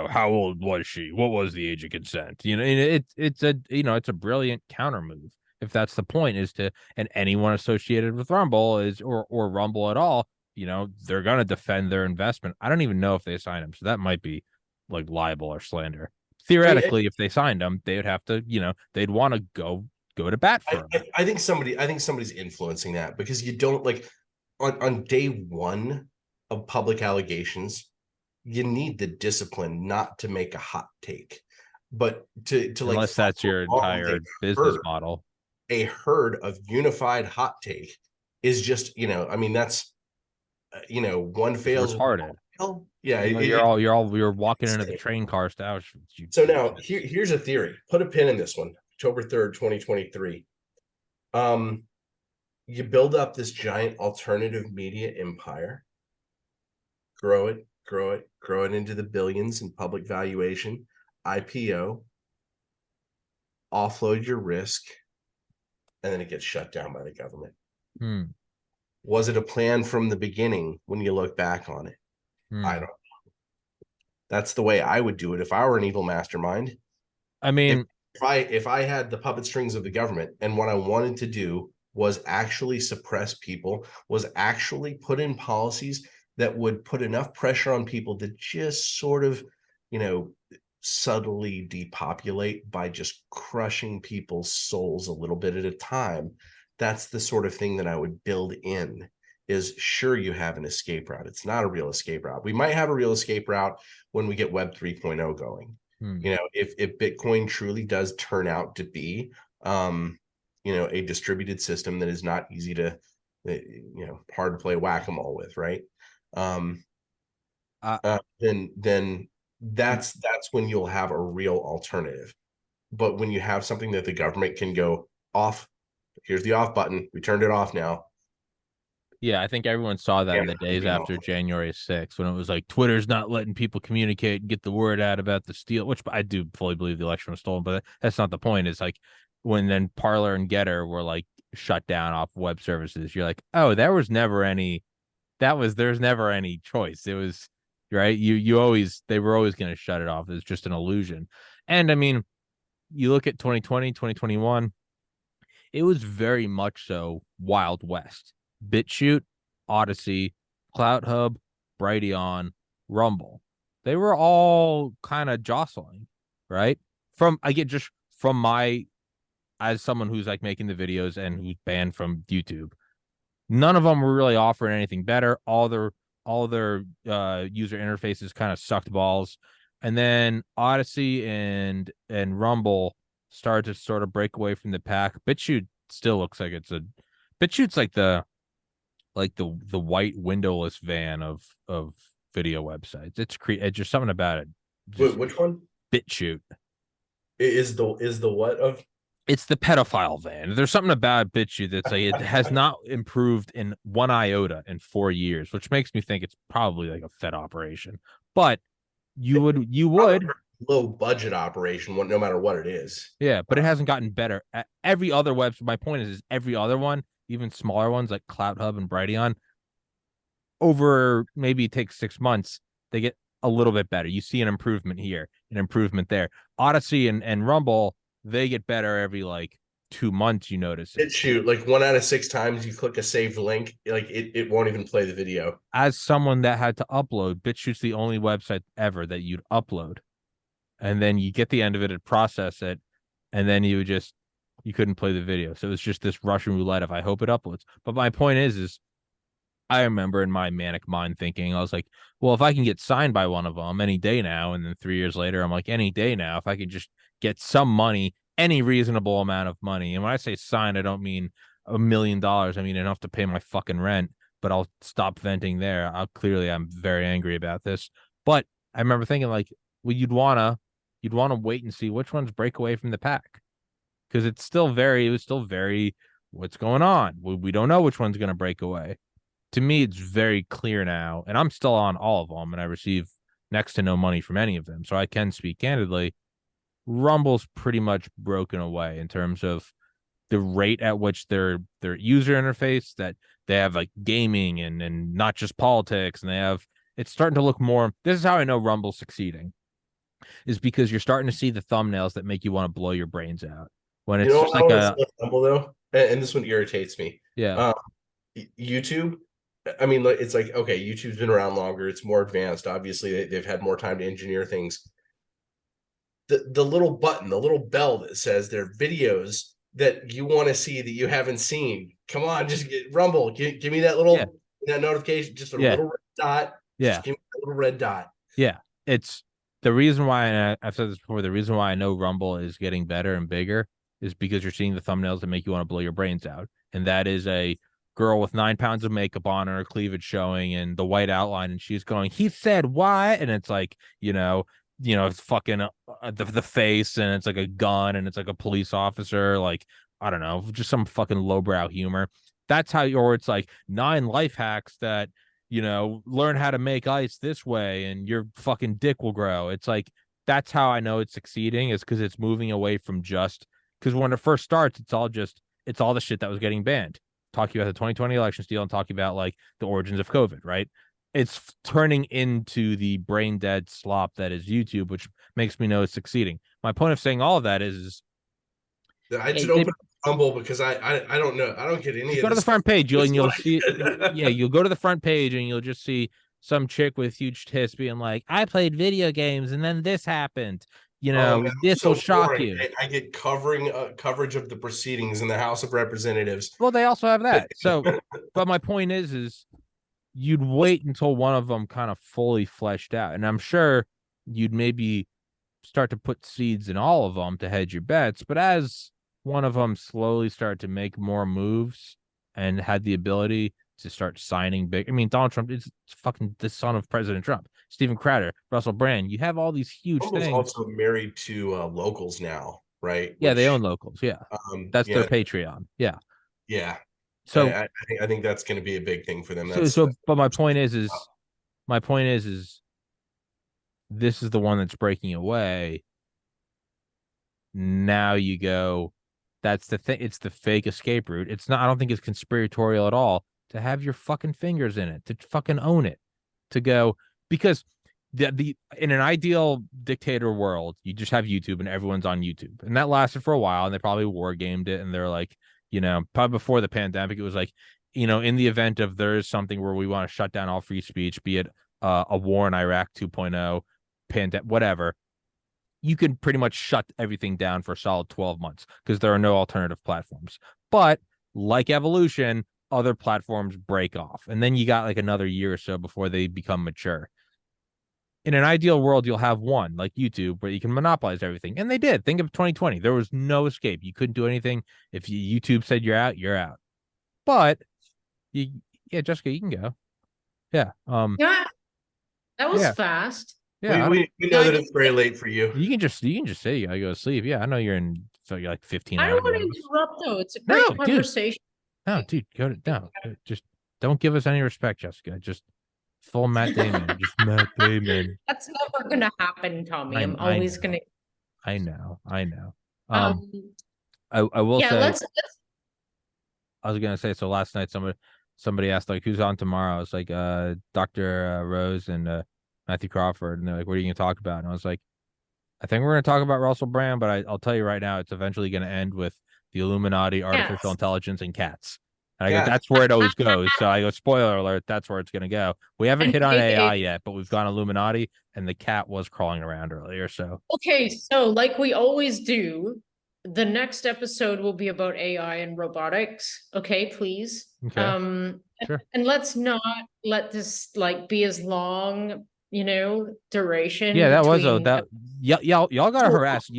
how old was she? What was the age of consent? It's a brilliant counter move. If that's the point, is to, and anyone associated with Rumble is, or Rumble at all, they're going to defend their investment. I don't even know if they sign him. So that might be like libel or slander. Theoretically, if they signed him, they would have to, they'd want to go to bat for him. I think somebody's influencing that, because you don't, like, on day one of public allegations, you need the discipline not to make a hot take, but to unless that's your entire business model. A herd of unified hot take is just, that's, one fails. Retarded. Yeah, you're walking into the train cars to Auschwitz. So now here's a theory. Put a pin in this one. October 3rd, 2023. You build up this giant alternative media empire, grow it into the billions in public valuation, IPO, offload your risk, and then it gets shut down by the government. Was it a plan from the beginning when you look back on it? I don't know. That's the way I would do it if I were an evil mastermind. I mean, if I had the puppet strings of the government, and what I wanted to do was actually suppress people, was actually put in policies that would put enough pressure on people to just sort of, subtly depopulate by just crushing people's souls a little bit at a time. That's the sort of thing that I would build in. Is, sure, you have an escape route. It's not a real escape route. We might have a real escape route when we get Web 3.0 going. If Bitcoin truly does turn out to be, a distributed system that is not easy to, hard to play whack-a-mole with, right? Then that's when you'll have a real alternative. But when you have something that the government can go off, here's the off button, we turned it off now. Yeah, I think everyone saw that in the days after January 6th, when it was like, Twitter's not letting people communicate and get the word out about the steal, which I do fully believe the election was stolen, but that's not the point. It's like, when then Parler and Getter were like shut down off web services, you're like, oh, there's never any choice. It was, right, they were always going to shut it off. It's just an illusion. And I mean, you look at 2020, 2021, it was very much so Wild West. BitChute, Odyssey, CloutHub, Brighteon, Rumble. They were all kind of jostling, right? As someone who's like making the videos and who's banned from YouTube, none of them were really offering anything better. All their user interfaces kind of sucked balls. And then Odyssey and Rumble started to sort of break away from the pack. BitChute still looks like BitChute's like the white windowless van of video websites. It's just something about it. Wait, which one? BitChute is the what of? It's the pedophile van. There's something about BitChute that's like, it has not improved in one iota in 4 years, which makes me think it's probably like a Fed operation. But you would low budget operation, no matter what it is. Yeah, but it hasn't gotten better. Every other website, my point is every other one, even smaller ones like CloutHub and Brighteon, over maybe it takes 6 months, they get a little bit better. You see an improvement here, an improvement there. Odyssey and Rumble, they get better every like 2 months. You notice it. Shoot, like 1 out of 6 times you click a saved link, like it won't even play the video. As someone that had to upload, BitChute's the only website ever that you'd upload, and then you get the end of it and process it, and then you couldn't play the video. So it's just this Russian roulette of, I hope it uploads. But my point is I remember in my manic mind thinking, I was like, well, if I can get signed by one of them any day now, and then 3 years later, I'm like, any day now, if I could just get some money, any reasonable amount of money. And when I say signed, I don't mean $1 million. I mean enough to pay my fucking rent, but I'll stop venting there. I'm very angry about this. But I remember thinking like, well, you'd wanna wait and see which ones break away from the pack. Because it was still very what's going on. We don't know which one's gonna break away. To me, it's very clear now, and I'm still on all of them, and I receive next to no money from any of them. So I can speak candidly. Rumble's pretty much broken away in terms of the rate at which their user interface, that they have like gaming and not just politics, and it's starting to look more. This is how I know Rumble's succeeding, is because you're starting to see the thumbnails that make you want to blow your brains out when You it's know just what like else is Rumble though, and this one irritates me. yeah, YouTube. I mean, like, it's like, okay, YouTube's been around longer. It's more advanced. Obviously, they've had more time to engineer things. The little button, the little bell that says there are videos that you want to see that you haven't seen. Come on, just Rumble. Give me that yeah, that notification. Just a yeah, little red dot. yeah, Just give me that little red dot. yeah. It's the reason why, and I've said this before, the reason why I know Rumble is getting better and bigger is because you're seeing the thumbnails that make you want to blow your brains out. And that is a girl with 9 pounds of makeup on and her cleavage showing and the white outline. And she's going, he said what? And it's like, it's fucking the face, and it's like a gun, and it's like a police officer. Like, I don't know, just some fucking lowbrow humor. That's how, or it's like 9 life hacks that, learn how to make ice this way and your fucking dick will grow. It's like, that's how I know it's succeeding, is because it's moving away from just, because when it first starts, it's all the shit that was getting banned. Talking about the 2020 election steal and talking about like the origins of COVID, right? It's turning into the brain dead slop that is YouTube, which makes me know it's succeeding. My point of saying all of that is I just open Rumble because I don't know. I don't get any you of go to this the front page, you'll see, yeah, you'll go to the front page and you'll just see some chick with huge tits being like, I played video games and then this happened. Oh man, This will shock boring. you. I get coverage of the proceedings in the House of Representatives. Well, they also have that. So, but my point is you'd wait until one of them kind of fully fleshed out. And I'm sure you'd maybe start to put seeds in all of them to hedge your bets. But as one of them slowly started to make more moves and had the ability to start signing big, I mean, Donald Trump is fucking the son of President Trump. Steven Crowder, Russell Brand, you have all these huge Rumble's things. also married to locals now, right? Yeah, they own locals. Yeah, that's their yeah, Patreon. Yeah. yeah. So I think that's going to be a big thing for them. but my point is this is the one that's breaking away. Now you go, that's the thing. It's the fake escape route. It's not, I don't think it's conspiratorial at all to have your fucking fingers in it, to fucking own it, to go, because the in an ideal dictator world, you just have YouTube and everyone's on YouTube. And that lasted for a while, and they probably war gamed it. And they're like, probably before the pandemic, it was like, in the event of there is something where we want to shut down all free speech, be it a war in Iraq 2.0, pandemic, whatever, you can pretty much shut everything down for a solid 12 months because there are no alternative platforms. But like evolution, other platforms break off. And then you got like another year or so before they become mature. In an ideal world, you'll have one like YouTube where you can monopolize everything. And they did. Think of 2020. There was no escape. You couldn't do anything. If YouTube said you're out, you're out. But yeah, Jessica, you can go. Yeah. Yeah, that was fast. Yeah, we know that it's very late for you. You can just say you gotta go to sleep. Yeah, I know you're in, so you're like 15 I hours. don't want to interrupt though. It's a great conversation. Just don't give us any respect, Jessica. Just full Matt Damon. Just Matt Damon. That's never gonna happen, Tommy. I'm always gonna. I know. I will say. Let's. I was gonna say, so last night somebody asked like who's on tomorrow. I was like Dr. Rose and Mathew Crawford, and they're like, what are you gonna talk about? And I was like, I think we're gonna talk about Russell Brand, but I'll tell you right now, it's eventually gonna end with the Illuminati, artificial intelligence, and cats. And I go, that's where it always goes. So I go, spoiler alert, that's where it's gonna go. We haven't hit on AI yet, but we've gone Illuminati, and the cat was crawling around earlier. So okay, so like we always do, the next episode will be about AI and robotics. Okay, please. Okay. Sure. And let's not let this like be as long, duration Yeah, that was between. that. Y'all gotta harass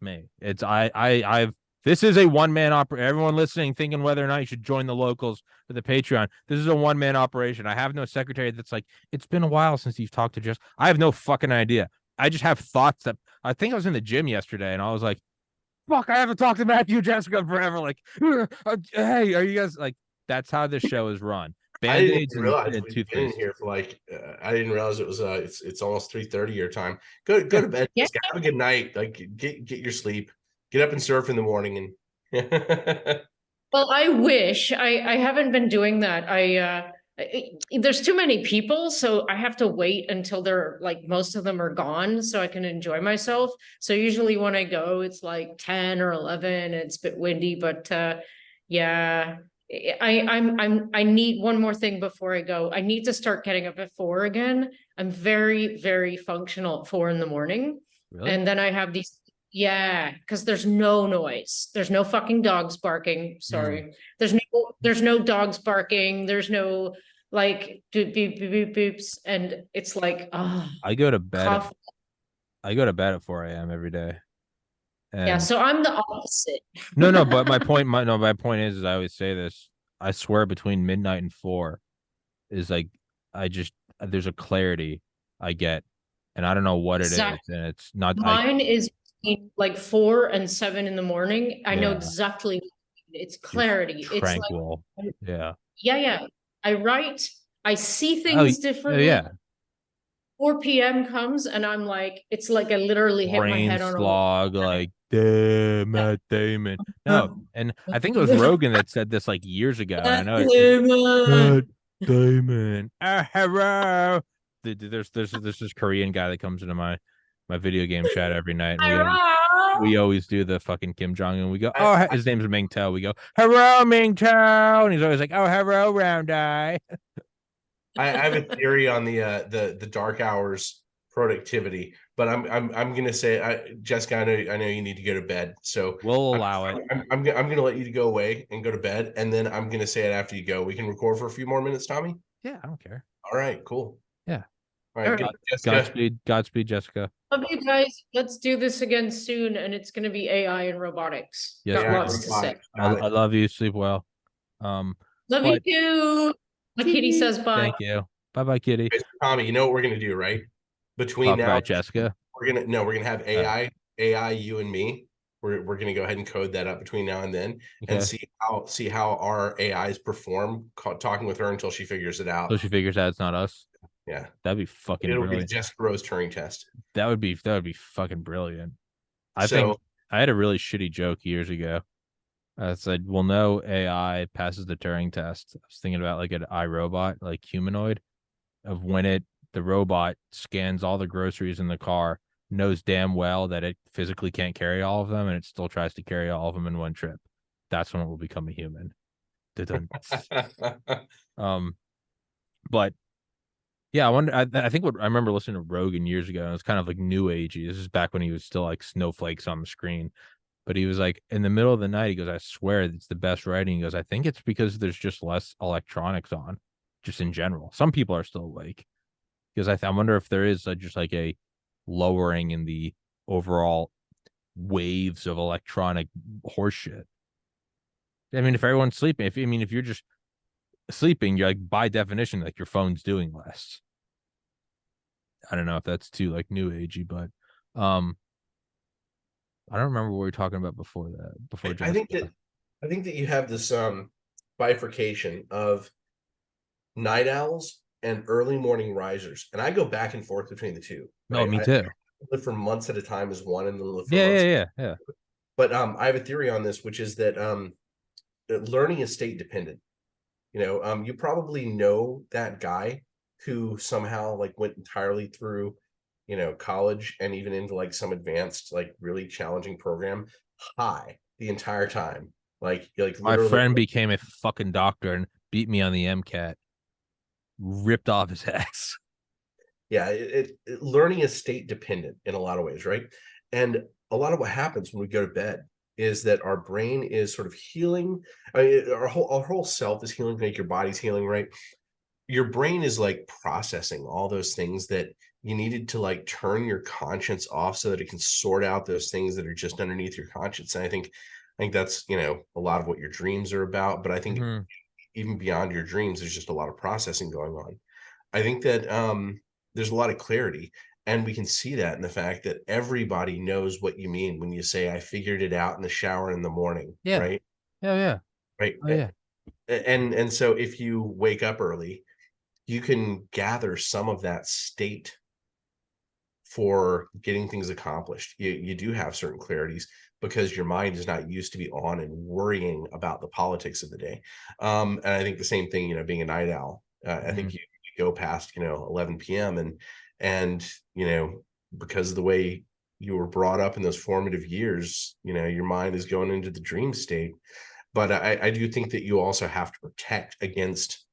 me. It's I've this is a one man operation. Everyone listening, thinking whether or not you should join the locals for the Patreon. This is a one man operation. I have no secretary that's like, it's been a while since you've talked to Jess. I have no fucking idea. I just have thoughts that I think I was in the gym yesterday and I was like, fuck, I haven't talked to Mathew Jessica forever. Like, hey, are you guys like? That's how this show is run. I didn't Band-Aids even and, realize and we've been in toothpaste. here for like I didn't realize it was it's almost 3:30 your time. Go to bed. Yeah. Jessica. Have a good night. Like get your sleep. Get up and surf in the morning and Well, I wish I haven't been doing that. There's too many people, so I have to wait until they're like most of them are gone so I can enjoy myself. So usually when I go, it's like 10 or 11. It's a bit windy, but yeah. I need one more thing before I go. I need to start getting up at 4 again. I'm very, very functional at 4 in the morning. Really? And then I have these, yeah, because there's no noise. There's no fucking dogs barking. Sorry. There's no dogs barking. There's no like beep beep beep beep beeps. And it's like, I go to bed. cough. I go to bed at 4 a.m. every day. Yeah, And so I'm the opposite. no, but my point is I always say this. I swear between midnight and 4 is like there's a clarity I get, and I don't know what it is, Exactly. and it's not Mine is between like 4 and 7 in the morning. I know yeah, exactly. It's just clarity. It's like, tranquil. Yeah. yeah. I write, I see Oh, things differently. yeah. 4 p.m. comes and I'm like, it's like I literally hit my Brain head on a slog, like damn Matt Damon. No, and I think it was wall. Rogan that said this like years ago, and I know it's Damon. Matt Damon. Hello. There's this Korean guy that comes into my video game chat every night, and we always do the fucking Kim Jong Un. We go, oh, his name's Ming Tao. We go, hello, Ming Tao, and he's always like, oh, hello, round eye. I have a theory on the dark hours productivity, but I'm gonna say, Jessica, I know you need to go to bed, so We'll allow it. I'm gonna let you to go away and go to bed, and then I'm gonna say it after you go. We can record for a few more minutes, Tommy. Yeah, I don't care. All right, cool. Yeah. All right, All good right. Jessica. Godspeed, Jessica. Love you guys. Let's do this again soon, and it's going to be AI and robotics. Yes, Got we lots do. to say. I love you. Sleep well. Love But you too. My kitty says bye. thank you. Bye bye, kitty. Tommy, you know what we're gonna do, right? Between Talk now, about Jessica. we're gonna have AI, you and me. We're gonna go ahead and code that up between now and then, and Okay. see how our AIs perform. Talking with her until she figures it out. So she figures out it's not us. Yeah, That'd be fucking it'll be the brilliant. Jessica Rose Turing test. That would be fucking brilliant. I So- think I had a really shitty joke years ago. I said, well, no AI passes the Turing test. I was thinking about like an iRobot, like humanoid, of when the robot scans all the groceries in the car, knows damn well that it physically can't carry all of them, and it still tries to carry all of them in one trip. That's when it will become a human. But yeah, I wonder. I think I remember listening to Rogan years ago, and it was kind of like new agey. This is back when he was still like snowflakes on the screen. But he was like, in the middle of the night, he goes, I swear it's the best writing. He goes, I think it's because there's just less electronics on, just in general. Some people are still awake. Because I wonder if there is just like a lowering in the overall waves of electronic horseshit. I mean, if everyone's sleeping, if you're just sleeping, you're like, by definition, like your phone's doing less. I don't know if that's too like new agey, but I don't remember what we were talking about before that. I think that you have this bifurcation of night owls and early morning risers, and I go back and forth between the two. No, right? me too. I live for months at a time as one, and then live for Yeah. But I have a theory on this, which is that learning is state dependent. You probably know that guy who somehow like went entirely through college and even into like some advanced, like really challenging program high the entire time. Like my friend became a fucking doctor and beat me on the MCAT, ripped off his ass. Yeah, learning is state dependent in a lot of ways, right? And a lot of what happens when we go to bed is that our brain is sort of healing. Our whole self is healing, like your body's healing, right? Your brain is like processing all those things that you needed to like turn your conscience off so that it can sort out those things that are just underneath your conscience. And I think that's, a lot of what your dreams are about. But I think even beyond your dreams, there's just a lot of processing going on. I think that there's a lot of clarity. And we can see that in the fact that everybody knows what you mean when you say, I figured it out in the shower in the morning. Yeah. Right. Yeah. Right. Oh, yeah. And so if you wake up early, you can gather some of that state for getting things accomplished. You do have certain clarities because your mind is not used to be on and worrying about the politics of the day. And I think the same thing, being a night owl. I think you go past 11 p.m. and because of the way you were brought up in those formative years, your mind is going into the dream state. But I do think that you also have to protect against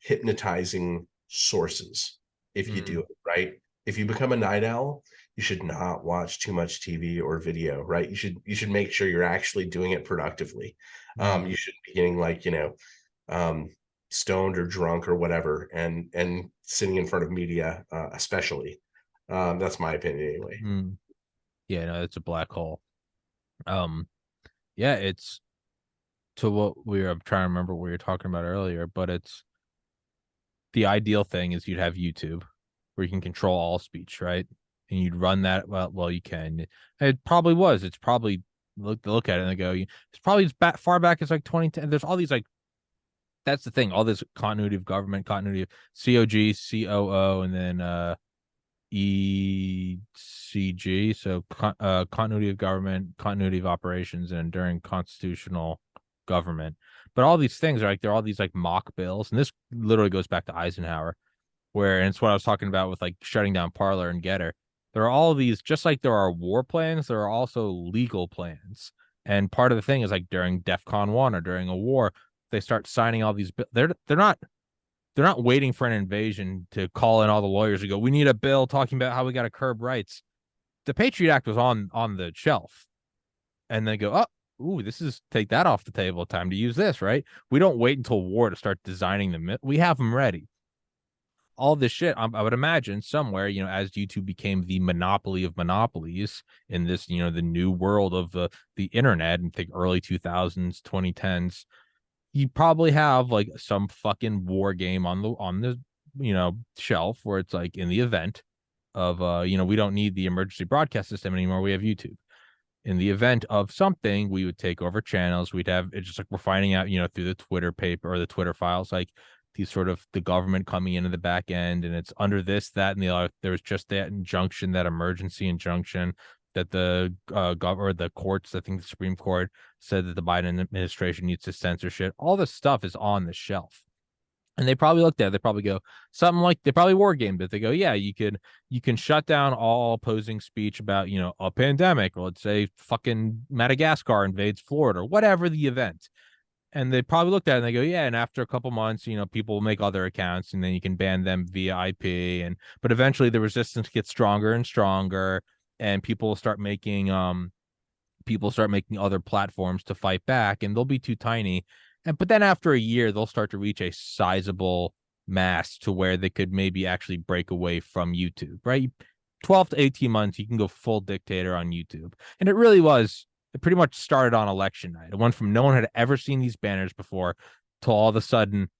hypnotizing sources if you do it right. If you become a night owl, you should not watch too much TV or video, right? You should make sure you're actually doing it productively. You shouldn't be getting like stoned or drunk or whatever and sitting in front of media, especially. That's my opinion anyway. Yeah, no, it's a black hole. Yeah, it's to what I'm trying to remember what we were talking about earlier, but it's the ideal thing is you'd have YouTube where you can control all speech, right? And you'd run that well you can. It probably was. It's probably look at it and they go, it's probably as far back as like 2010. There's all these like, that's the thing, all this continuity of government, continuity of COG, COO, and then ECG, so continuity of government, continuity of operations, and enduring constitutional government. But all these things are like, they're all these like mock bills, and this literally goes back to Eisenhower, and it's what I was talking about with like shutting down Parler and Getter. There are all these, just like there are war plans, there are also legal plans. And part of the thing is like during DEFCON 1 or during a war, they start signing all these. They're not waiting for an invasion to call in all the lawyers and go, we need a bill talking about how we got to curb rights. The Patriot Act was on the shelf, and they go, take that off the table. Time to use this, right? We don't wait until war to start designing them. We have them ready. All this shit, I would imagine somewhere, as YouTube became the monopoly of monopolies in this, the new world of the internet, and think early 2000s, 2010s, you probably have like some fucking war game on the shelf where it's like, in the event of we don't need the emergency broadcast system anymore, we have YouTube. In the event of something, we would take over channels. We'd have, it's just like we're finding out, through the Twitter paper or the Twitter files, like these sort of the government coming into the back end, and it's under this, that, and the other. There was just that injunction, that emergency injunction that the the courts, I think the Supreme Court said that the Biden administration needs to censor shit. All this stuff is on the shelf. And they probably looked at it, they probably go something like, they probably war gamed it. They go, yeah, you can shut down all opposing speech about, a pandemic, or let's say fucking Madagascar invades Florida, or whatever the event. And they probably looked at it and they go, yeah, and after a couple months, people will make other accounts, and then you can ban them via IP. But eventually the resistance gets stronger and stronger, and people start making other platforms to fight back, and they'll be too tiny. But then after a year, they'll start to reach a sizable mass to where they could maybe actually break away from YouTube, right? 12 to 18 months, you can go full dictator on YouTube. And it pretty much started on election night. It went from no one had ever seen these banners before to all of a sudden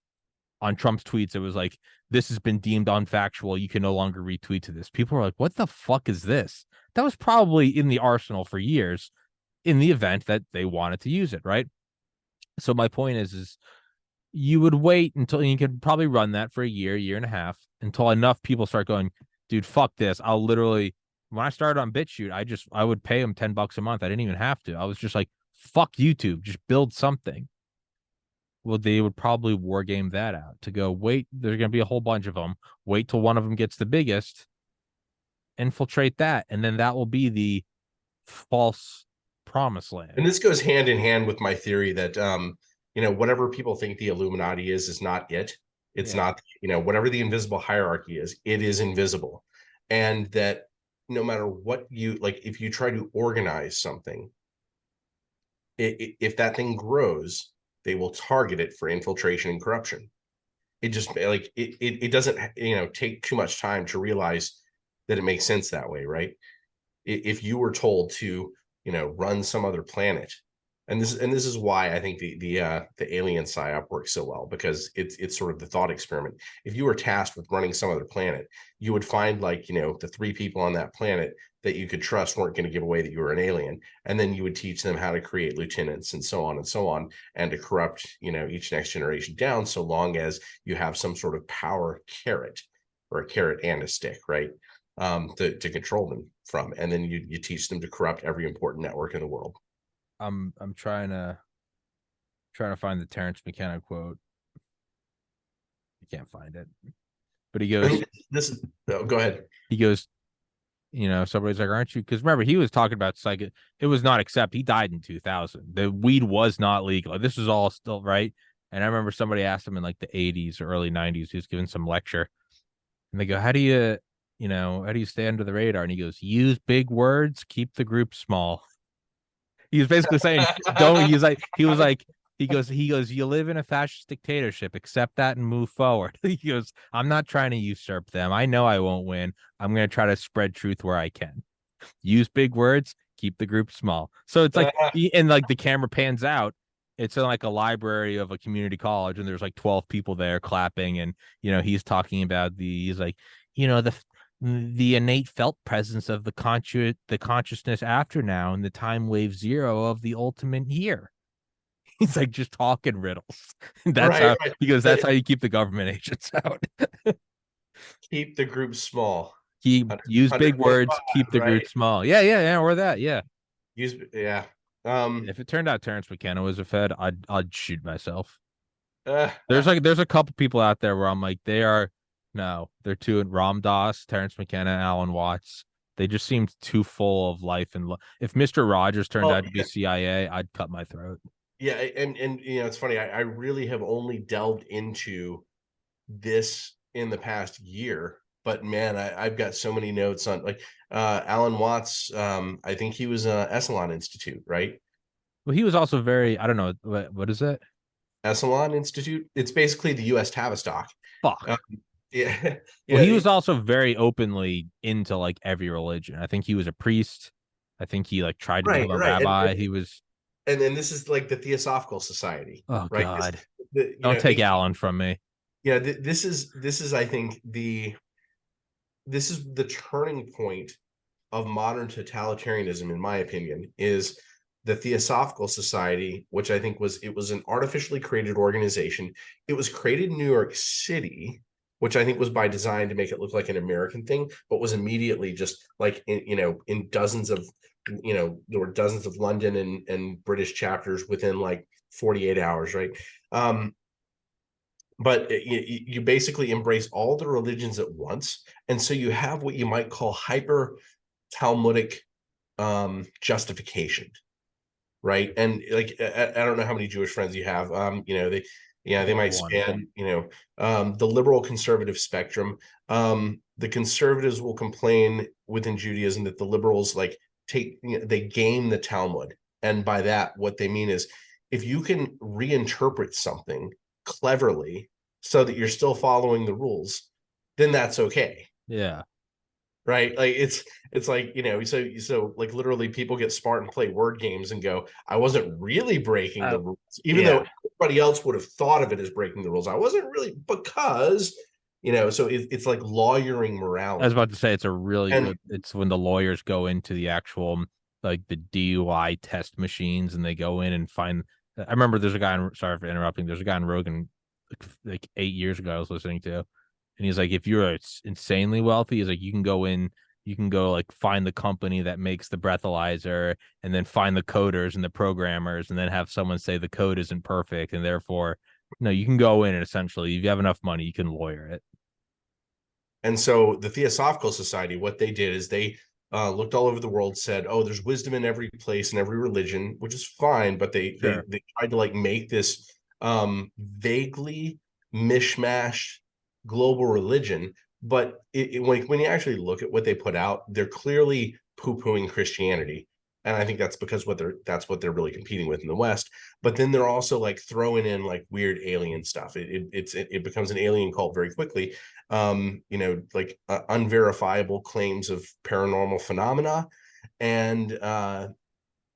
on Trump's tweets, it was like, this has been deemed unfactual. You can no longer retweet to this. People were like, what the fuck is this? That was probably in the arsenal for years in the event that they wanted to use it, right? So my point is you would wait until you could probably run that for a year and a half, until enough people start going, dude, fuck this. I'll literally, when I started on BitChute, I would pay them $10 a month. I didn't even have to. I was just like, fuck YouTube, just build something. Well, they would probably war game that out to go, wait, there's going to be a whole bunch of them. Wait till one of them gets the biggest, infiltrate that. And then that will be the false promised land. And this goes hand in hand with my theory that, whatever people think the Illuminati is not it. It's not, whatever the invisible hierarchy is, it is invisible. And that no matter what you, like, if you try to organize something, if that thing grows, they will target it for infiltration and corruption. It just like it doesn't take too much time to realize that it makes sense that way, right? If you were told to run some other planet, and this is why I think the alien psyop works so well, because it's sort of the thought experiment. If you were tasked with running some other planet, you would find the 3 people on that planet that you could trust weren't going to give away that you were an alien, and then you would teach them how to create lieutenants and so on and so on, and to corrupt each next generation down, so long as you have some sort of power carrot, or a carrot and a stick, right? To control them from, and then you teach them to corrupt every important network in the world. I'm trying to find the Terrence McKenna quote. I can't find it, but he goes, go ahead. He goes, somebody's like, aren't you? Because remember, he was talking about it was not accepted. He died in 2000. The weed was not legal. This is all still right. And I remember somebody asked him in like the 80s or early 90s, he was giving some lecture, and they go, how do you stay under the radar? And he goes, use big words, keep the group small. He was basically saying, don't. He goes, you live in a fascist dictatorship, accept that and move forward. He goes, I'm not trying to usurp them. I know I won't win. I'm going to try to spread truth where I can. Use big words, keep the group small. So it's like, and like the camera pans out. It's in like a library of a community college, and there's like 12 people there clapping. And, he's talking about he's like, the innate felt presence of the consciousness after now, and the time wave zero of the ultimate year. He's like just talking riddles. That's right. Because that's how you keep the government agents out. Keep the group small. Use big words, keep the group small. Yeah, or that, yeah. If it turned out Terrence McKenna was a Fed, I'd shoot myself. There's a couple people out there where I'm like, they're too. Ram Dass, Terrence McKenna, Alan Watts. They just seemed too full of life and if Mr. Rogers turned out to be CIA, I'd cut my throat. Yeah, and it's funny. I really have only delved into this in the past year, but man, I've got so many notes on Alan Watts. I think he was Esalen Institute, right? Well, he was also very, I don't know, what is it? Esalen Institute. It's basically the U.S. Tavistock. Fuck. Yeah. Well, he was also very openly into like every religion. I think he was a priest. I think he like tried to become a rabbi. He was. And then this is like the Theosophical Society. Oh, right? God. Don't take Alan from me. Yeah, this is I think this is the turning point of modern totalitarianism, in my opinion, is the Theosophical Society, which I think was an artificially created organization. It was created in New York City, which I think was by design to make it look like an American thing, but was immediately just like in dozens of there were dozens of London and British chapters within like 48 hours, right? But you basically embrace all the religions at once, and so you have what you might call hyper Talmudic justification, right? And like I don't know how many Jewish friends you have. They might span the liberal conservative spectrum. The conservatives will complain within Judaism that the liberals they game the Talmud, and by that what they mean is if you can reinterpret something cleverly so that you're still following the rules, then that's okay. Yeah. Right. Like it's like, so like literally people get smart and play word games and go, I wasn't really breaking the rules, even though everybody else would have thought of it as breaking the rules. I wasn't really, because so it's like lawyering morality. I was about to say it's when the lawyers go into the actual like the DUI test machines and they go in and find. I remember there's a guy. Sorry for interrupting. There's a guy on Rogan like 8 years ago I was listening to, and he's like, if you're insanely wealthy, he's like, you can go like find the company that makes the breathalyzer and then find the coders and the programmers and then have someone say the code isn't perfect, and therefore you can go in and essentially if you have enough money you can lawyer it. And so the Theosophical Society, what they did is they looked all over the world, said, oh, there's wisdom in every place and every religion, which is fine, but they tried to like make this vaguely mishmashed global religion. But when you actually look at what they put out, they're clearly poo-pooing Christianity. And I think that's because that's what they're really competing with in the West. But then they're also like throwing in like weird alien stuff. It becomes an alien cult very quickly. Like unverifiable claims of paranormal phenomena, and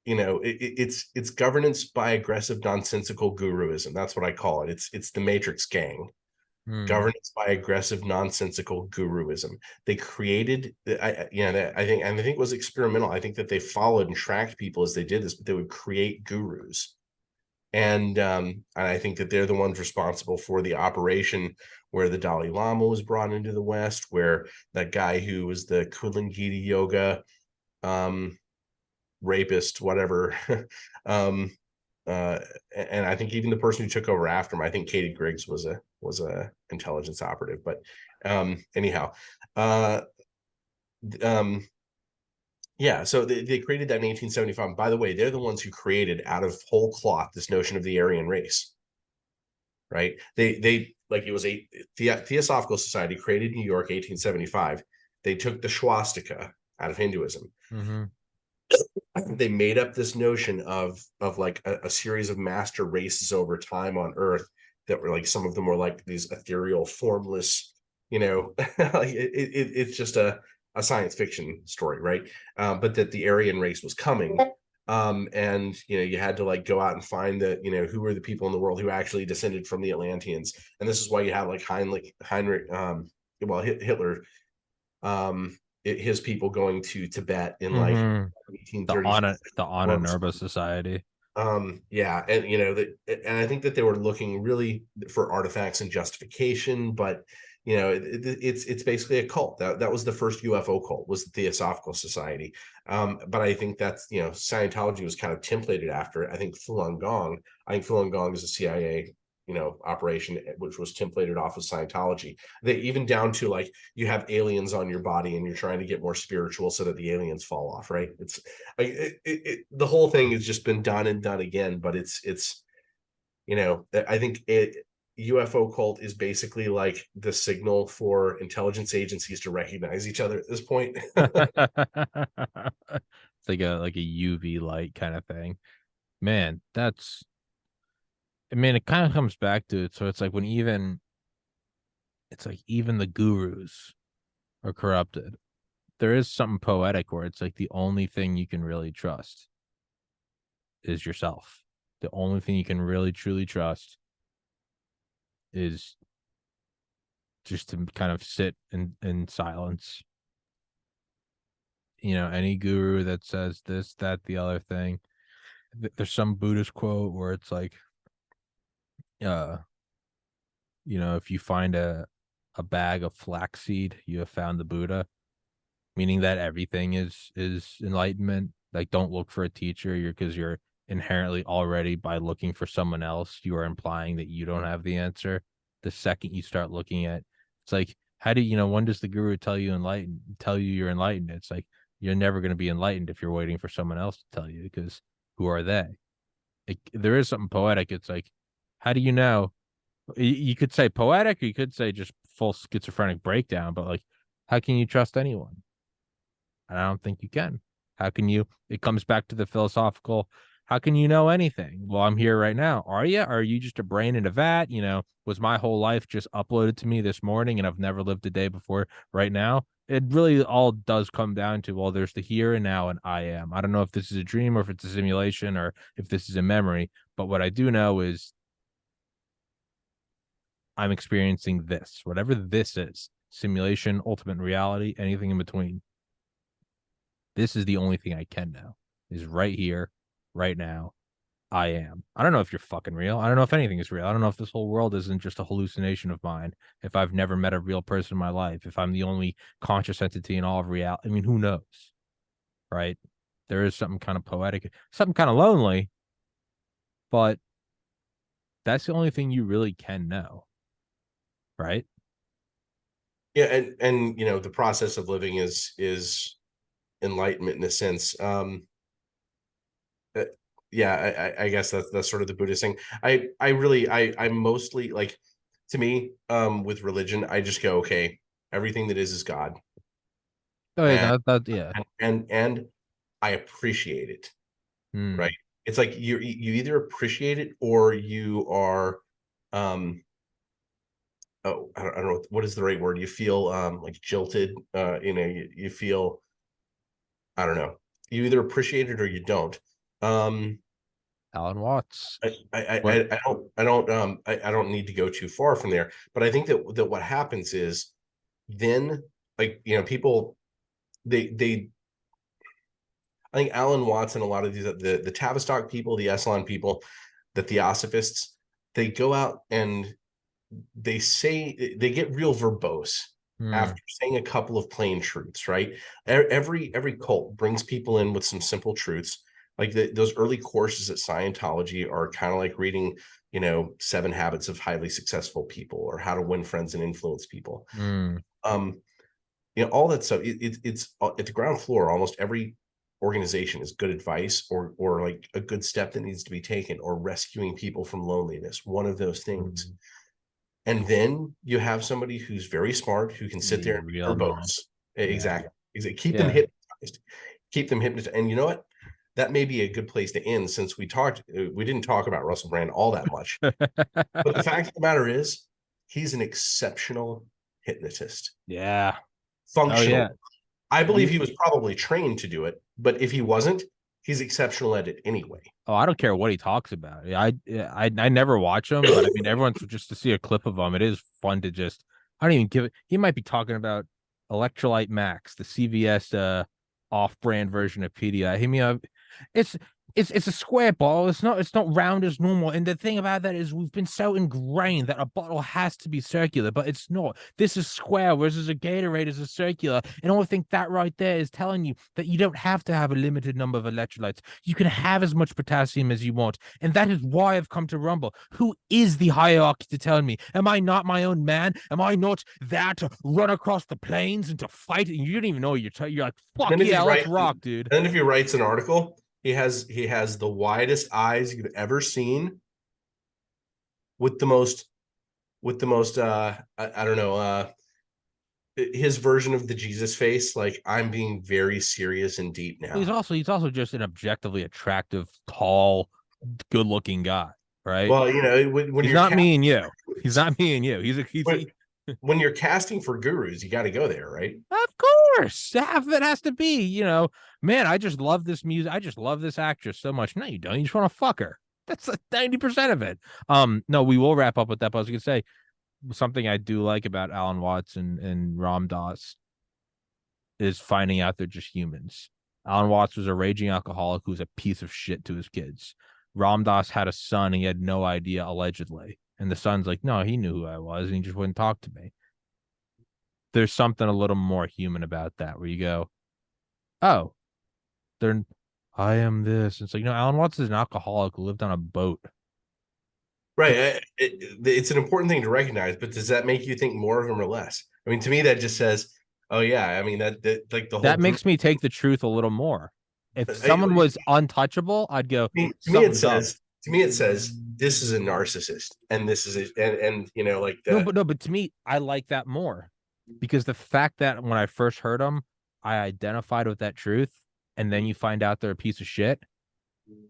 it's governance by aggressive nonsensical guruism. That's what I call it. It's the Matrix gang. Governance by aggressive nonsensical guruism. They created, I think it was experimental. I think that they followed and tracked people as they did this, but they would create gurus, and I think that they're the ones responsible for the operation where the Dalai Lama was brought into the West, where that guy who was the Kulingita yoga rapist, whatever. And I think even the person who took over after him, I think Katie Griggs was a intelligence operative. But anyhow, yeah, so they created that in 1875. By the way, they're the ones who created out of whole cloth this notion of the Aryan race, right? They like, it was a Theosophical Society created in New York, 1875. They took the swastika out of Hinduism. They made up this notion of like a series of master races over time on Earth that were like, some of them were like these ethereal, formless, it's just a science fiction story, right? But that the Aryan race was coming. And you had to like go out and find who were the people in the world who actually descended from the Atlanteans. And this is why you have like Heinrich, Hitler, his people going to Tibet in like 1830s. The Anna Society. Yeah, and I think that they were looking really for artifacts and justification, but it's basically a cult. That was the first UFO cult, was the Theosophical Society. But I think that's Scientology was kind of templated after it. I think Falun Gong is a CIA operation, which was templated off of Scientology. They even down to like, you have aliens on your body and you're trying to get more spiritual so that the aliens fall off, right? It's like the whole thing has just been done and done again, but it's I think UFO cult is basically like the signal for intelligence agencies to recognize each other at this point. It's like a UV light kind of thing. Man, it kind of comes back to it. So it's like even the gurus are corrupted. There is something poetic where it's like the only thing you can really trust is yourself. The only thing you can really truly trust is just to kind of sit in silence. Any guru that says this, that, the other thing. There's some Buddhist quote where it's like, if you find a bag of flaxseed, you have found the Buddha, meaning that everything is enlightenment. Like, don't look for a teacher, because you're inherently already, by looking for someone else, you are implying that you don't have the answer. The second you start looking at, it's like, how do when does the guru tell you you're enlightened? It's like, you're never going to be enlightened if you're waiting for someone else to tell you, because who are they? There is something poetic. It's like, how do you know? You could say poetic, or you could say just full schizophrenic breakdown, but like, how can you trust anyone? And I don't think you can. How can you? It comes back to the philosophical. How can you know anything? Well, I'm here right now. Are you? Are you just a brain in a vat? Was my whole life just uploaded to me this morning and I've never lived a day before right now? It really all does come down to, well, there's the here and now, and I am. I don't know if this is a dream or if it's a simulation or if this is a memory, but what I do know is I'm experiencing this, whatever this is, simulation, ultimate reality, anything in between. This is the only thing I can know, is right here, right now. I am. I don't know if you're fucking real. I don't know if anything is real. I don't know if this whole world isn't just a hallucination of mine. If I've never met a real person in my life, if I'm the only conscious entity in all of reality. I mean, who knows? Right? There is something kind of poetic, something kind of lonely, but that's the only thing you really can know. Right? Yeah, and the process of living is enlightenment in a sense. Yeah, I guess that's sort of the Buddhist thing. I'm mostly like, to me, with religion, I just go, okay, everything that is God. Oh, yeah, yeah. And I appreciate it. Hmm. Right. It's like you either appreciate it or you are oh, I don't know what is the right word. You feel like jilted. You feel, I don't know. You either appreciate it or you don't. Um Alan Watts. I I don't need to go too far from there, but I think that what happens is then, like, people, they I think Alan Watts and a lot of these, the Tavistock people, the Esalen people, the Theosophists, they go out and they get real verbose Hmm. after saying a couple of plain truths, right? Every cult brings people in with some simple truths. Like those early courses at Scientology are kind of like reading, 7 Habits of Highly Successful People or How to Win Friends and Influence People. Hmm. Um, all that stuff. It's at the ground floor. Almost every organization is good advice or like a good step that needs to be taken, or rescuing people from loneliness. One of those things. Hmm. And then you have somebody who's very smart who can sit there and be Real man. verbose. Yeah. Exactly. Keep them Yeah. hypnotized. Keep them hypnotized. And you know what? That may be a good place to end, since we didn't talk about Russell Brand all that much. But the fact of the matter is, he's an exceptional hypnotist. Yeah. Oh Functional. yeah. I believe he was probably trained to do it, but if he wasn't, he's exceptional at it anyway. Oh, I don't care what he talks about. I never watch him, but I mean, everyone's just to see a clip of him. It is fun to just. I don't even give it. He might be talking about Electrolyte Max, the CVS off-brand version of Pedialyte. I mean, it's it's a square bottle. It's not round as normal. And the thing about that is we've been so ingrained that a bottle has to be circular, but it's not. This is square, whereas a Gatorade is a circular. And I think that right there is telling you that you don't have to have a limited number of electrolytes. You can have as much potassium as you want. And that is why I've come to Rumble. Who is the hierarchy to tell me? Am I not my own man? Am I not there to run across the plains and to fight? And you don't even know you're like, fuck yeah, let's rock, dude. And then if he writes an article, he has the widest eyes you've ever seen, with the most I don't know, his version of the Jesus face, like, I'm being very serious and deep now. He's also just an objectively attractive, tall, good-looking guy, right? Well, when He's you're not me and you. He's not me and you. when you're casting for gurus, you got to go there, right? Of course, half of it has to be, man, I just love this music. I just love this actress so much. No, you don't. You just want to fuck her. That's like 90% of it. No, we will wrap up with that. But I was gonna say something I do like about Alan Watts and Ram Dass is finding out they're just humans. Alan Watts was a raging alcoholic who was a piece of shit to his kids. Ram Dass had a son and he had no idea, allegedly. And the son's like, no, he knew who I was and he just wouldn't talk to me. There's something a little more human about that where you go, oh, I am this. It's like, Alan Watts is an alcoholic who lived on a boat. Right. It's an important thing to recognize, but does that make you think more of him or less? I mean, to me, that just says, oh yeah. I mean, that like the whole That makes me take the truth a little more. If someone was untouchable, I'd go, to me it says this is a narcissist, and this is and like that. But to me, I like that more, because the fact that when I first heard him, I identified with that truth, and then you find out they're a piece of shit,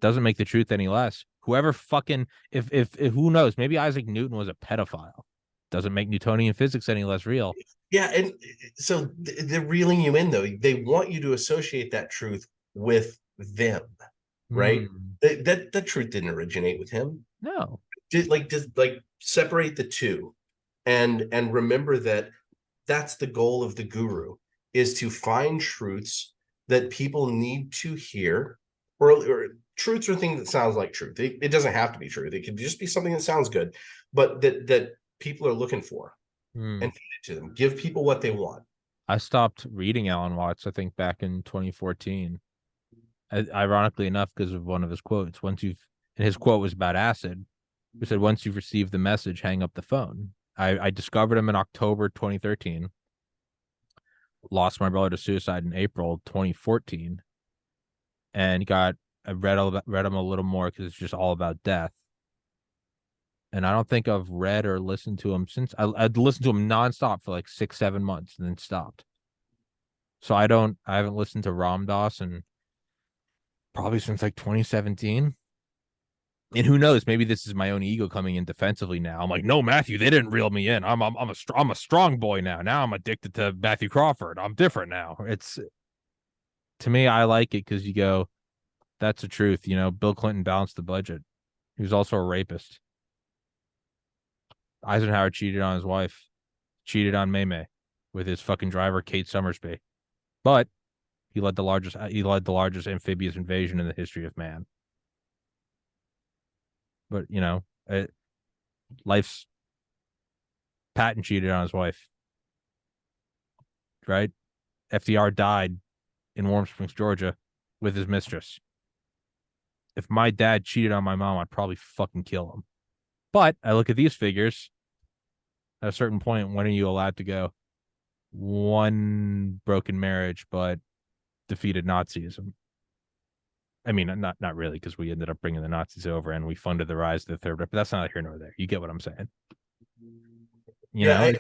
doesn't make the truth any less. Whoever fucking if who knows, maybe Isaac Newton was a pedophile, doesn't make Newtonian physics any less real. Yeah, and so they're reeling you in, though. They want you to associate that truth with them, right? That truth didn't originate with him. No. Just separate the two, and remember that that's the goal of the guru, is to find truths that people need to hear, or truths or things that sounds like truth. It doesn't have to be truth. It could just be something that sounds good, but that people are looking for, and feed it to them. Give people what they want. I stopped reading Alan Watts, I think, back in 2014. Ironically enough, because of one of his quotes. And his quote was about acid. He said, once you've received the message, hang up the phone. I discovered him in October 2013. Lost my brother to suicide in April 2014. And I read him a little more because it's just all about death. And I don't think I've read or listened to him since. I'd listened to him nonstop for like 6-7 months and then stopped. So I haven't listened to Ram Dass, and probably since like 2017. And who knows? Maybe this is my own ego coming in defensively now. I'm like, no, Mathew, they didn't reel me in. I'm a strong boy now. Now I'm addicted to Mathew Crawford. I'm different now. It's to me, I like it because you go, that's the truth. You know, Bill Clinton balanced the budget. He was also a rapist. Eisenhower cheated on his wife, cheated on May May with his fucking driver Kate Summersby. But he led the largest amphibious invasion in the history of man. But you know, life's Patton cheated on his wife, right? FDR died in Warm Springs, Georgia, with his mistress. If my dad cheated on my mom, I'd probably fucking kill him. But I look at these figures. At a certain point, when are you allowed to go? One broken marriage, but defeated Nazism. I mean, not really, because we ended up bringing the Nazis over and we funded the rise of the Third Reich. But that's not here nor there. You get what I'm saying? You know,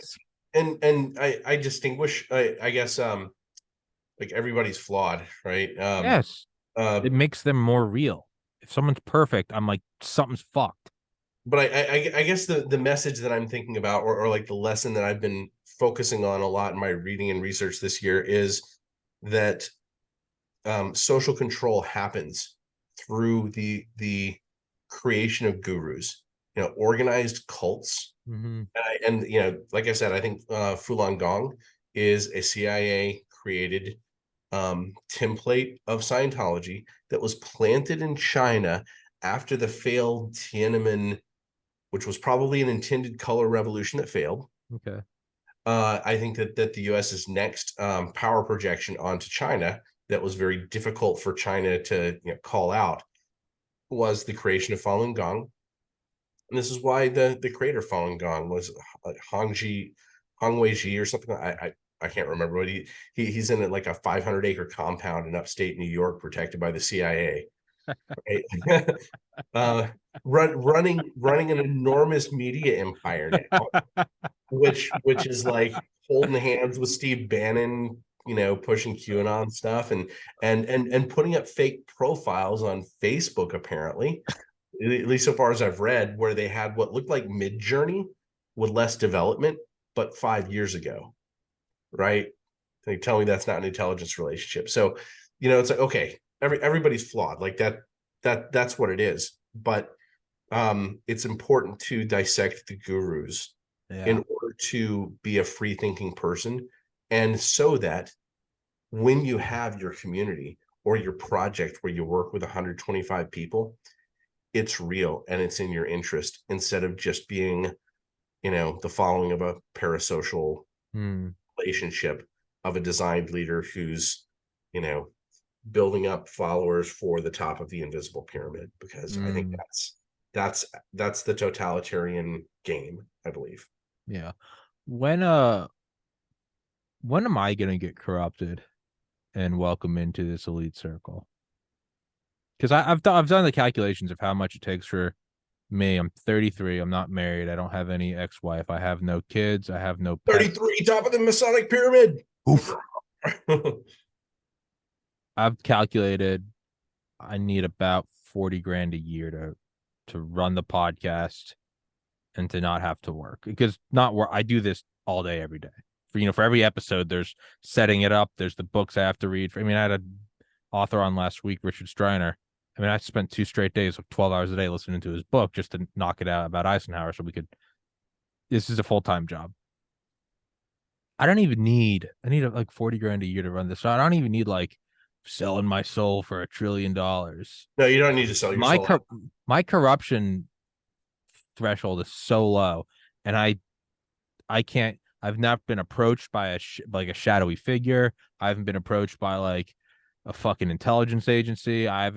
I distinguish. I guess like everybody's flawed, right? Yes, it makes them more real. If someone's perfect, I'm like, something's fucked. But I guess the message that I'm thinking about, or like the lesson that I've been focusing on a lot in my reading and research this year, is that social control happens through the creation of gurus, you know, organized cults. Mm-hmm. And you know, like I said, I think Falun Gong is a CIA created template of Scientology that was planted in China after the failed Tiananmen, which was probably an intended color revolution that failed. Okay. I think that the US's next power projection onto China that was very difficult for China to call out was the creation of Falun Gong. And this is why the creator Falun Gong was Hongwei or something. I can't remember, but he's in like a 500-acre compound in upstate New York protected by the CIA. Right? running an enormous media empire now, which is like holding hands with Steve Bannon, pushing QAnon stuff and putting up fake profiles on Facebook, apparently, at least so far as I've read, where they had what looked like Midjourney with less development, but 5 years ago, right? They tell me that's not an intelligence relationship. So, it's like, okay, everybody's flawed, like that's what it is. But it's important to dissect the gurus in order to be a free thinking person, and so that when you have your community or your project where you work with 125 people, it's real and it's in your interest, instead of just being the following of a parasocial relationship of a designed leader who's building up followers for the top of the invisible pyramid. Because I think that's the totalitarian game, I believe. Yeah. When am I gonna get corrupted and welcome into this elite circle? Because I've done the calculations of how much it takes for me. I'm 33. I'm not married. I don't have any ex-wife. I have no kids. I have no pets. 33, top of the Masonic pyramid. Oof. I've calculated I need about 40 grand a year to run the podcast and to not have to work, because I do this all day, every day. For every episode, there's setting it up. There's the books I have to read. I had an author on last week, Richard Striner. I spent 2 straight days of 12 hours a day listening to his book just to knock it out about Eisenhower. So this is a full-time job. I need like 40 grand a year to run this. So I don't even need like selling my soul for $1 trillion. No, you don't need to sell your soul. My corruption threshold is so low, and I can't. I've not been approached by a shadowy figure. I haven't been approached by like a fucking intelligence agency. I've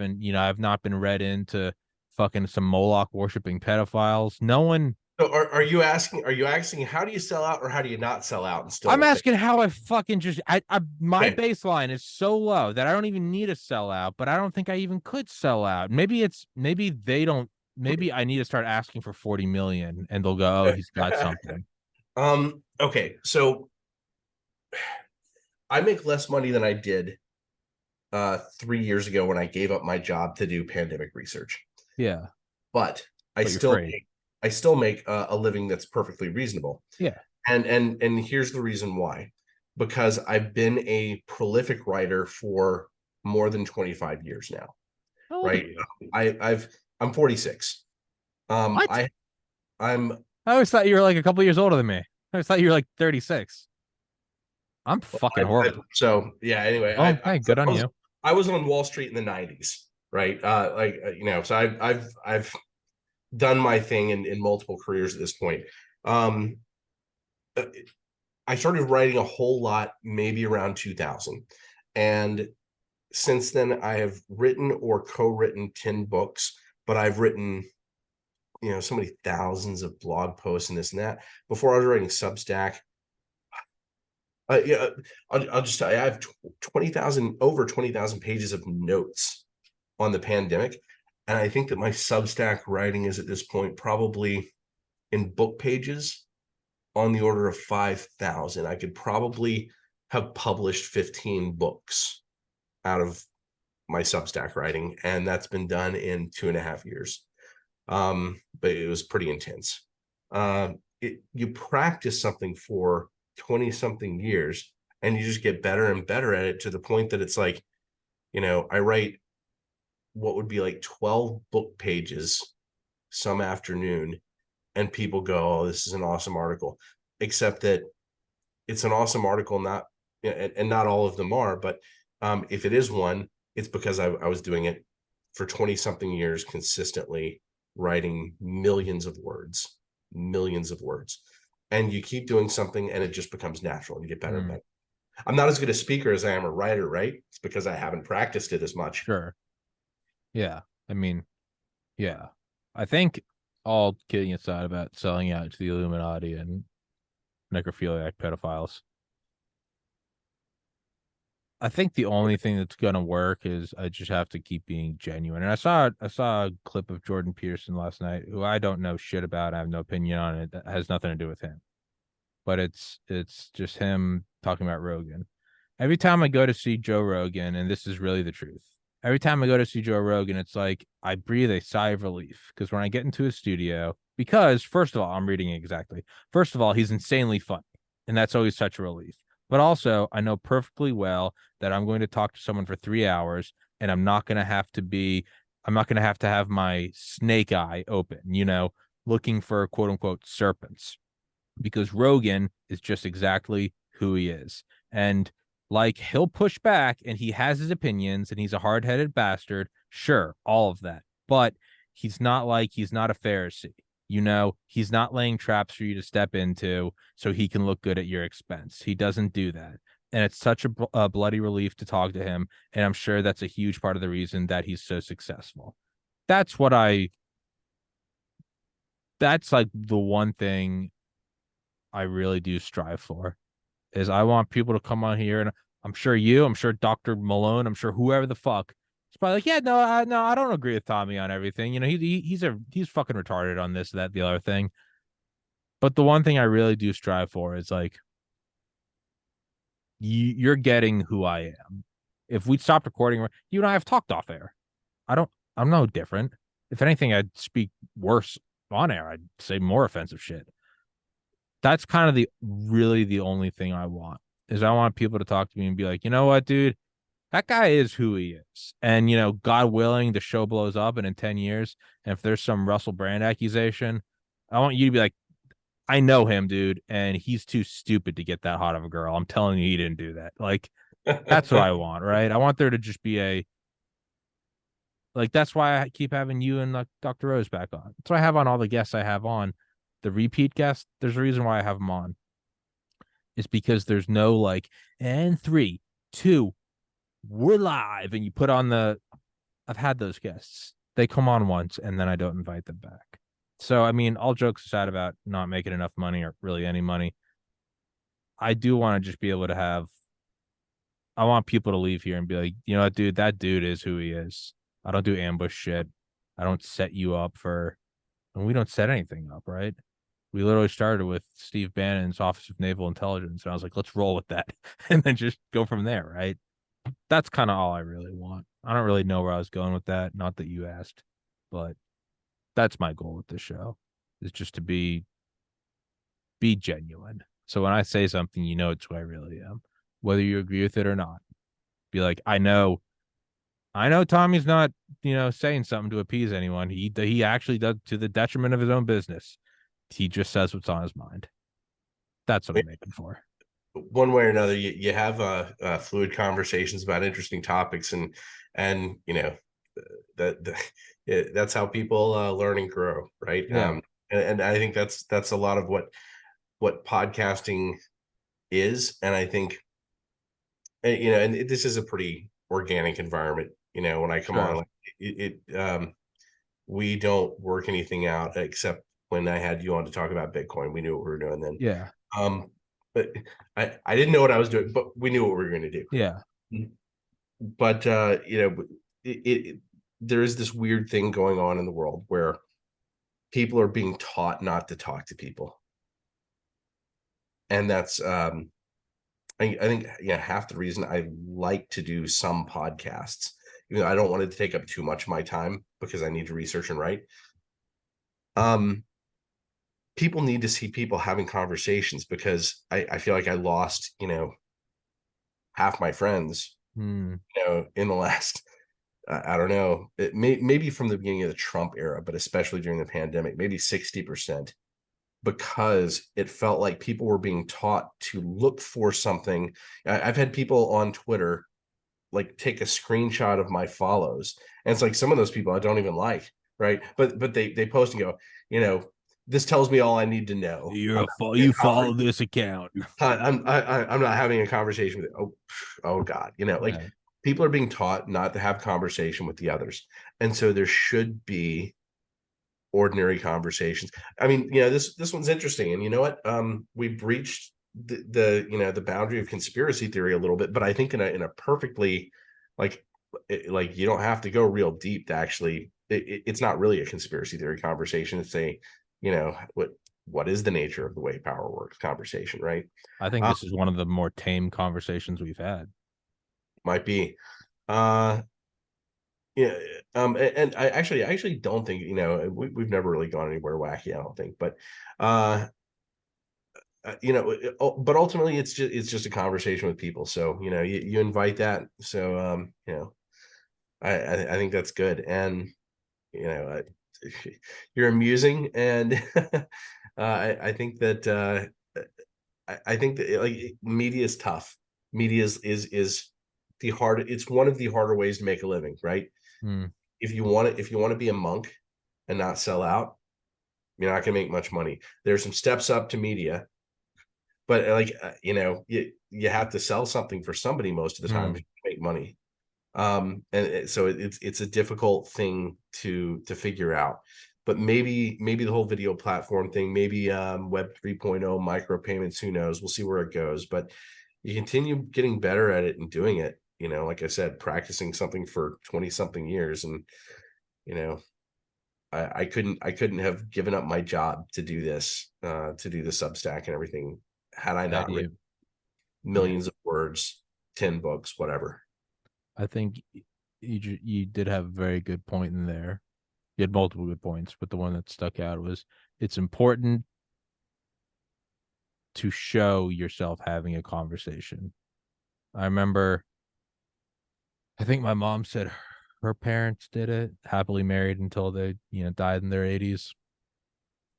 not been read into fucking some Moloch worshiping pedophiles. No one. So are you asking how do you sell out, or how do you not sell out? And still, I'm asking how I fucking my baseline is so low that I don't even need to sell out, but I don't think I even could sell out. Maybe they don't. Maybe I need to start asking for 40 million and they'll go, oh, he's got something. Okay. So I make less money than I did 3 years ago when I gave up my job to do pandemic research. Yeah. But But you're free. I still make a living that's perfectly reasonable. Yeah. And here's the reason why. Because I've been a prolific writer for more than 25 years now. How old are Right. you? I'm 46. What? I'm I always thought you were like a couple years older than me. I always thought you were like 36. I'm fucking horrible. so yeah, anyway, Oh, hey, good on you. I was on Wall Street in the 90s, right? So I've done my thing in multiple careers at this point. Um, I started writing a whole lot maybe around 2000. And since then, I have written or co-written 10 books, but I've written, so many thousands of blog posts and this and that. Before I was writing Substack, yeah, I'll just tell you, I have 20,000, over 20,000 pages of notes on the pandemic. And I think that my Substack writing is at this point probably in book pages on the order of 5,000. I could probably have published 15 books out of my Substack writing, and that's been done in 2.5 years. But it was pretty intense. You practice something for 20 something years and you just get better and better at it to the point that it's like, I write what would be like 12 book pages some afternoon and people go, oh, this is an awesome article, except that it's an awesome article, not, and not all of them are, but if it is one, it's because I was doing it for 20 something years consistently, writing millions of words, and you keep doing something and it just becomes natural and you get better and better. I'm not as good a speaker as I am a writer, right? It's because I haven't practiced it as much. Sure. Yeah. I mean, yeah. I think, all kidding aside about selling out to the Illuminati and necrophiliac pedophiles, I think the only thing that's gonna work is I just have to keep being genuine. And I saw a clip of Jordan Peterson last night, who I don't know shit about. I have no opinion on it. That has nothing to do with him. But it's just him talking about Rogan. Every time I go to see Joe Rogan, and this is really the truth, every time I go to see Joe Rogan, it's like I breathe a sigh of relief, because when I get into his studio, because first of all, I'm reading it exactly. First of all, he's insanely funny, and that's always such a relief. But also, I know perfectly well that I'm going to talk to someone for 3 hours, and I'm not going to have to have my snake eye open, looking for quote unquote serpents, because Rogan is just exactly who he is. And like, he'll push back and he has his opinions and he's a hard-headed bastard. Sure, all of that. But he's not a Pharisee. He's not laying traps for you to step into so he can look good at your expense. He doesn't do that. And it's such a bloody relief to talk to him. And I'm sure that's a huge part of the reason that he's so successful. That's like the one thing I really do strive for, is I want people to come on here, and I'm sure Dr. Malone, I'm sure whoever the fuck, it's probably like, yeah, no, I don't agree with Tommy on everything. He's fucking retarded on this, that, the other thing. But the one thing I really do strive for is like, you're getting who I am. If we stopped recording, you and I have talked off air. I'm no different. If anything, I'd speak worse on air. I'd say more offensive shit. That's kind of the only thing I want, is I want people to talk to me and be like, you know what, dude, that guy is who he is. And, God willing, the show blows up, and in 10 years, and if there's some Russell Brand accusation, I want you to be like, I know him, dude, and he's too stupid to get that hot of a girl. I'm telling you, he didn't do that. Like, that's what I want, right? I want there to just be that's why I keep having you and like Dr. Rose back on. That's why I have on all the guests I have on. The repeat guests, there's a reason why I have them on. It's because there's no like, and 3, 2, we're live, and you put on I've had those guests. They come on once and then I don't invite them back. So, I mean, all jokes aside about not making enough money, or really any money, I do want to just be able to I want people to leave here and be like, you know what, dude, that dude is who he is. I don't do ambush shit. I don't set you up and we don't set anything up, right? We literally started with Steve Bannon's Office of Naval Intelligence, and I was like, let's roll with that and then just go from there, right? that's kind of all I really want. I don't really know where I was going with that. Not that you asked, but that's my goal with this show, is just to be genuine. So when I say something, it's who I really am, whether you agree with it or not. Be like, I know Tommy's not, saying something to appease anyone. He actually does to the detriment of his own business. He just says what's on his mind. That's what I'm making for. One way or another, you have fluid conversations about interesting topics, and that's how people learn and grow, right? Yeah. And I think that's a lot of what podcasting is, and I think and this is a pretty organic environment. When I come on, like we don't work anything out except when I had you on to talk about Bitcoin. We knew what we were doing then. Yeah. But I didn't know what I was doing, but we knew what we were going to do. Yeah. But there is this weird thing going on in the world where people are being taught not to talk to people, and that's I think half the reason I like to do some podcasts. I don't want it to take up too much of my time because I need to research and write. People need to see people having conversations, because I feel like I lost, half my friends, in the last, I don't know, maybe from the beginning of the Trump era, but especially during the pandemic, maybe 60%, because it felt like people were being taught to look for something. I've had people on Twitter like take a screenshot of my follows, and it's like some of those people I don't even like, right? But they post and go, this tells me all I need to know. You follow this account. I'm not having a conversation with it. Oh God, people are being taught not to have conversation with the others, and so there should be ordinary conversations. I mean, this one's interesting, and you know what? We breached the boundary of conspiracy theory a little bit, but I think in a perfectly like you don't have to go real deep to actually. It's not really a conspiracy theory conversation. It's a what is the nature of the way power works conversation, right? I think this is one of the more tame conversations we've had. Might be. And I actually don't think, we've never really gone anywhere wacky, I don't think, but but ultimately it's just a conversation with people. So, you invite that. So, I think that's good. And, you're amusing. And I think that I think that like media is tough. Media is it's one of the harder ways to make a living, right? If you want to be a monk and not sell out, you're not going to make much money. There's some steps up to media, but you have to sell something for somebody most of the time to make money. And so it's a difficult thing to figure out. But maybe the whole video platform thing, maybe Web 3.0 micropayments, who knows? We'll see where it goes. But you continue getting better at it and doing it. Like I said, practicing something for 20 something years, and I couldn't have given up my job to do this, to do the Substack and everything, had I not written millions of words, 10 books, whatever. I think you did have a very good point in there. You had multiple good points, but the one that stuck out was it's important to show yourself having a conversation. I remember, I think my mom said her parents did it, happily married until they, died in their 80s.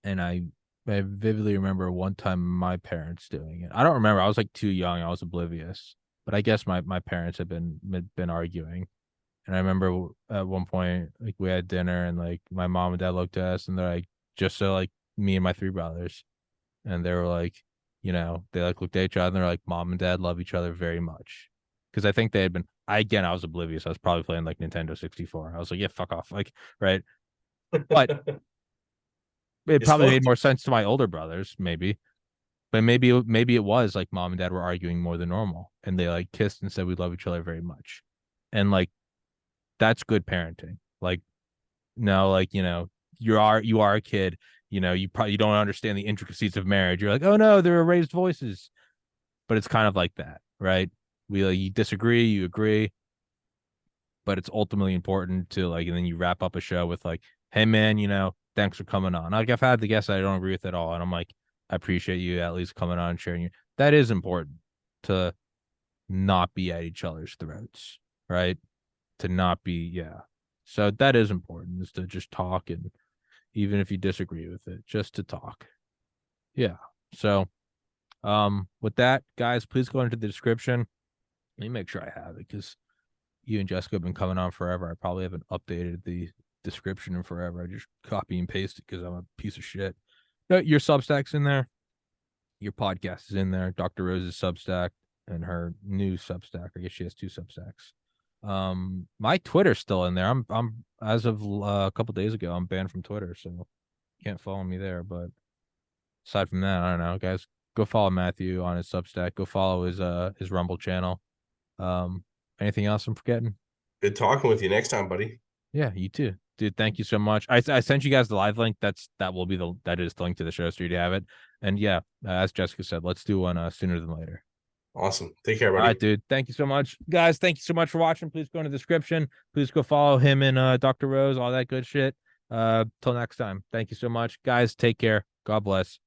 And I vividly remember one time my parents doing it. I don't remember. I was like too young. I was oblivious. But I guess my parents had been arguing. And I remember at one point, like we had dinner, and like my mom and dad looked at us, and they're like, just so like me and my three brothers. And they were like, they like looked at each other, and they're like, mom and dad love each other very much. Because I think they had been, I was oblivious. I was probably playing like Nintendo 64. I was like, yeah, fuck off. Like, right. But it probably made more sense to my older brothers, maybe. But maybe it was like mom and dad were arguing more than normal, and they like kissed and said we love each other very much. And like, that's good parenting. Like, no, like, you are a kid, you don't understand the intricacies of marriage. You're like, oh no, there are raised voices. But it's kind of like that, right? you disagree, you agree, but it's ultimately important to like, and then you wrap up a show with like, hey man, thanks for coming on. Like I've had the guests I don't agree with at all, and I'm like, I appreciate you at least coming on and sharing your. That is important to not be at each other's throats, right? To not be, yeah. So that is important, is to just talk, and even if you disagree with it, just to talk. Yeah. So with that, guys, please go into the description. Let me make sure I have it, because you and Jessica have been coming on forever. I probably haven't updated the description in forever. I just copy and paste it because I'm a piece of shit. No, your Substack's in there. Your podcast is in there. Dr. Rose's Substack and her new Substack. I guess she has 2 Substacks. My Twitter's still in there. I'm as of a couple days ago, I'm banned from Twitter, so you can't follow me there. But aside from that, I don't know, guys. Go follow Mathew on his Substack. Go follow his Rumble channel. Anything else I'm forgetting? Good talking with you. Next time, buddy. Yeah, you too, dude. Thank you so much. I sent you guys the live link. That is the link to the show, so you have it. And yeah, as Jessica said, let's do one sooner than later. Awesome. Take care, buddy. All right, dude. Thank you so much, guys. Thank you so much for watching. Please go in the description. Please go follow him and Dr. Rose, all that good shit. Till next time. Thank you so much, guys. Take care. God bless.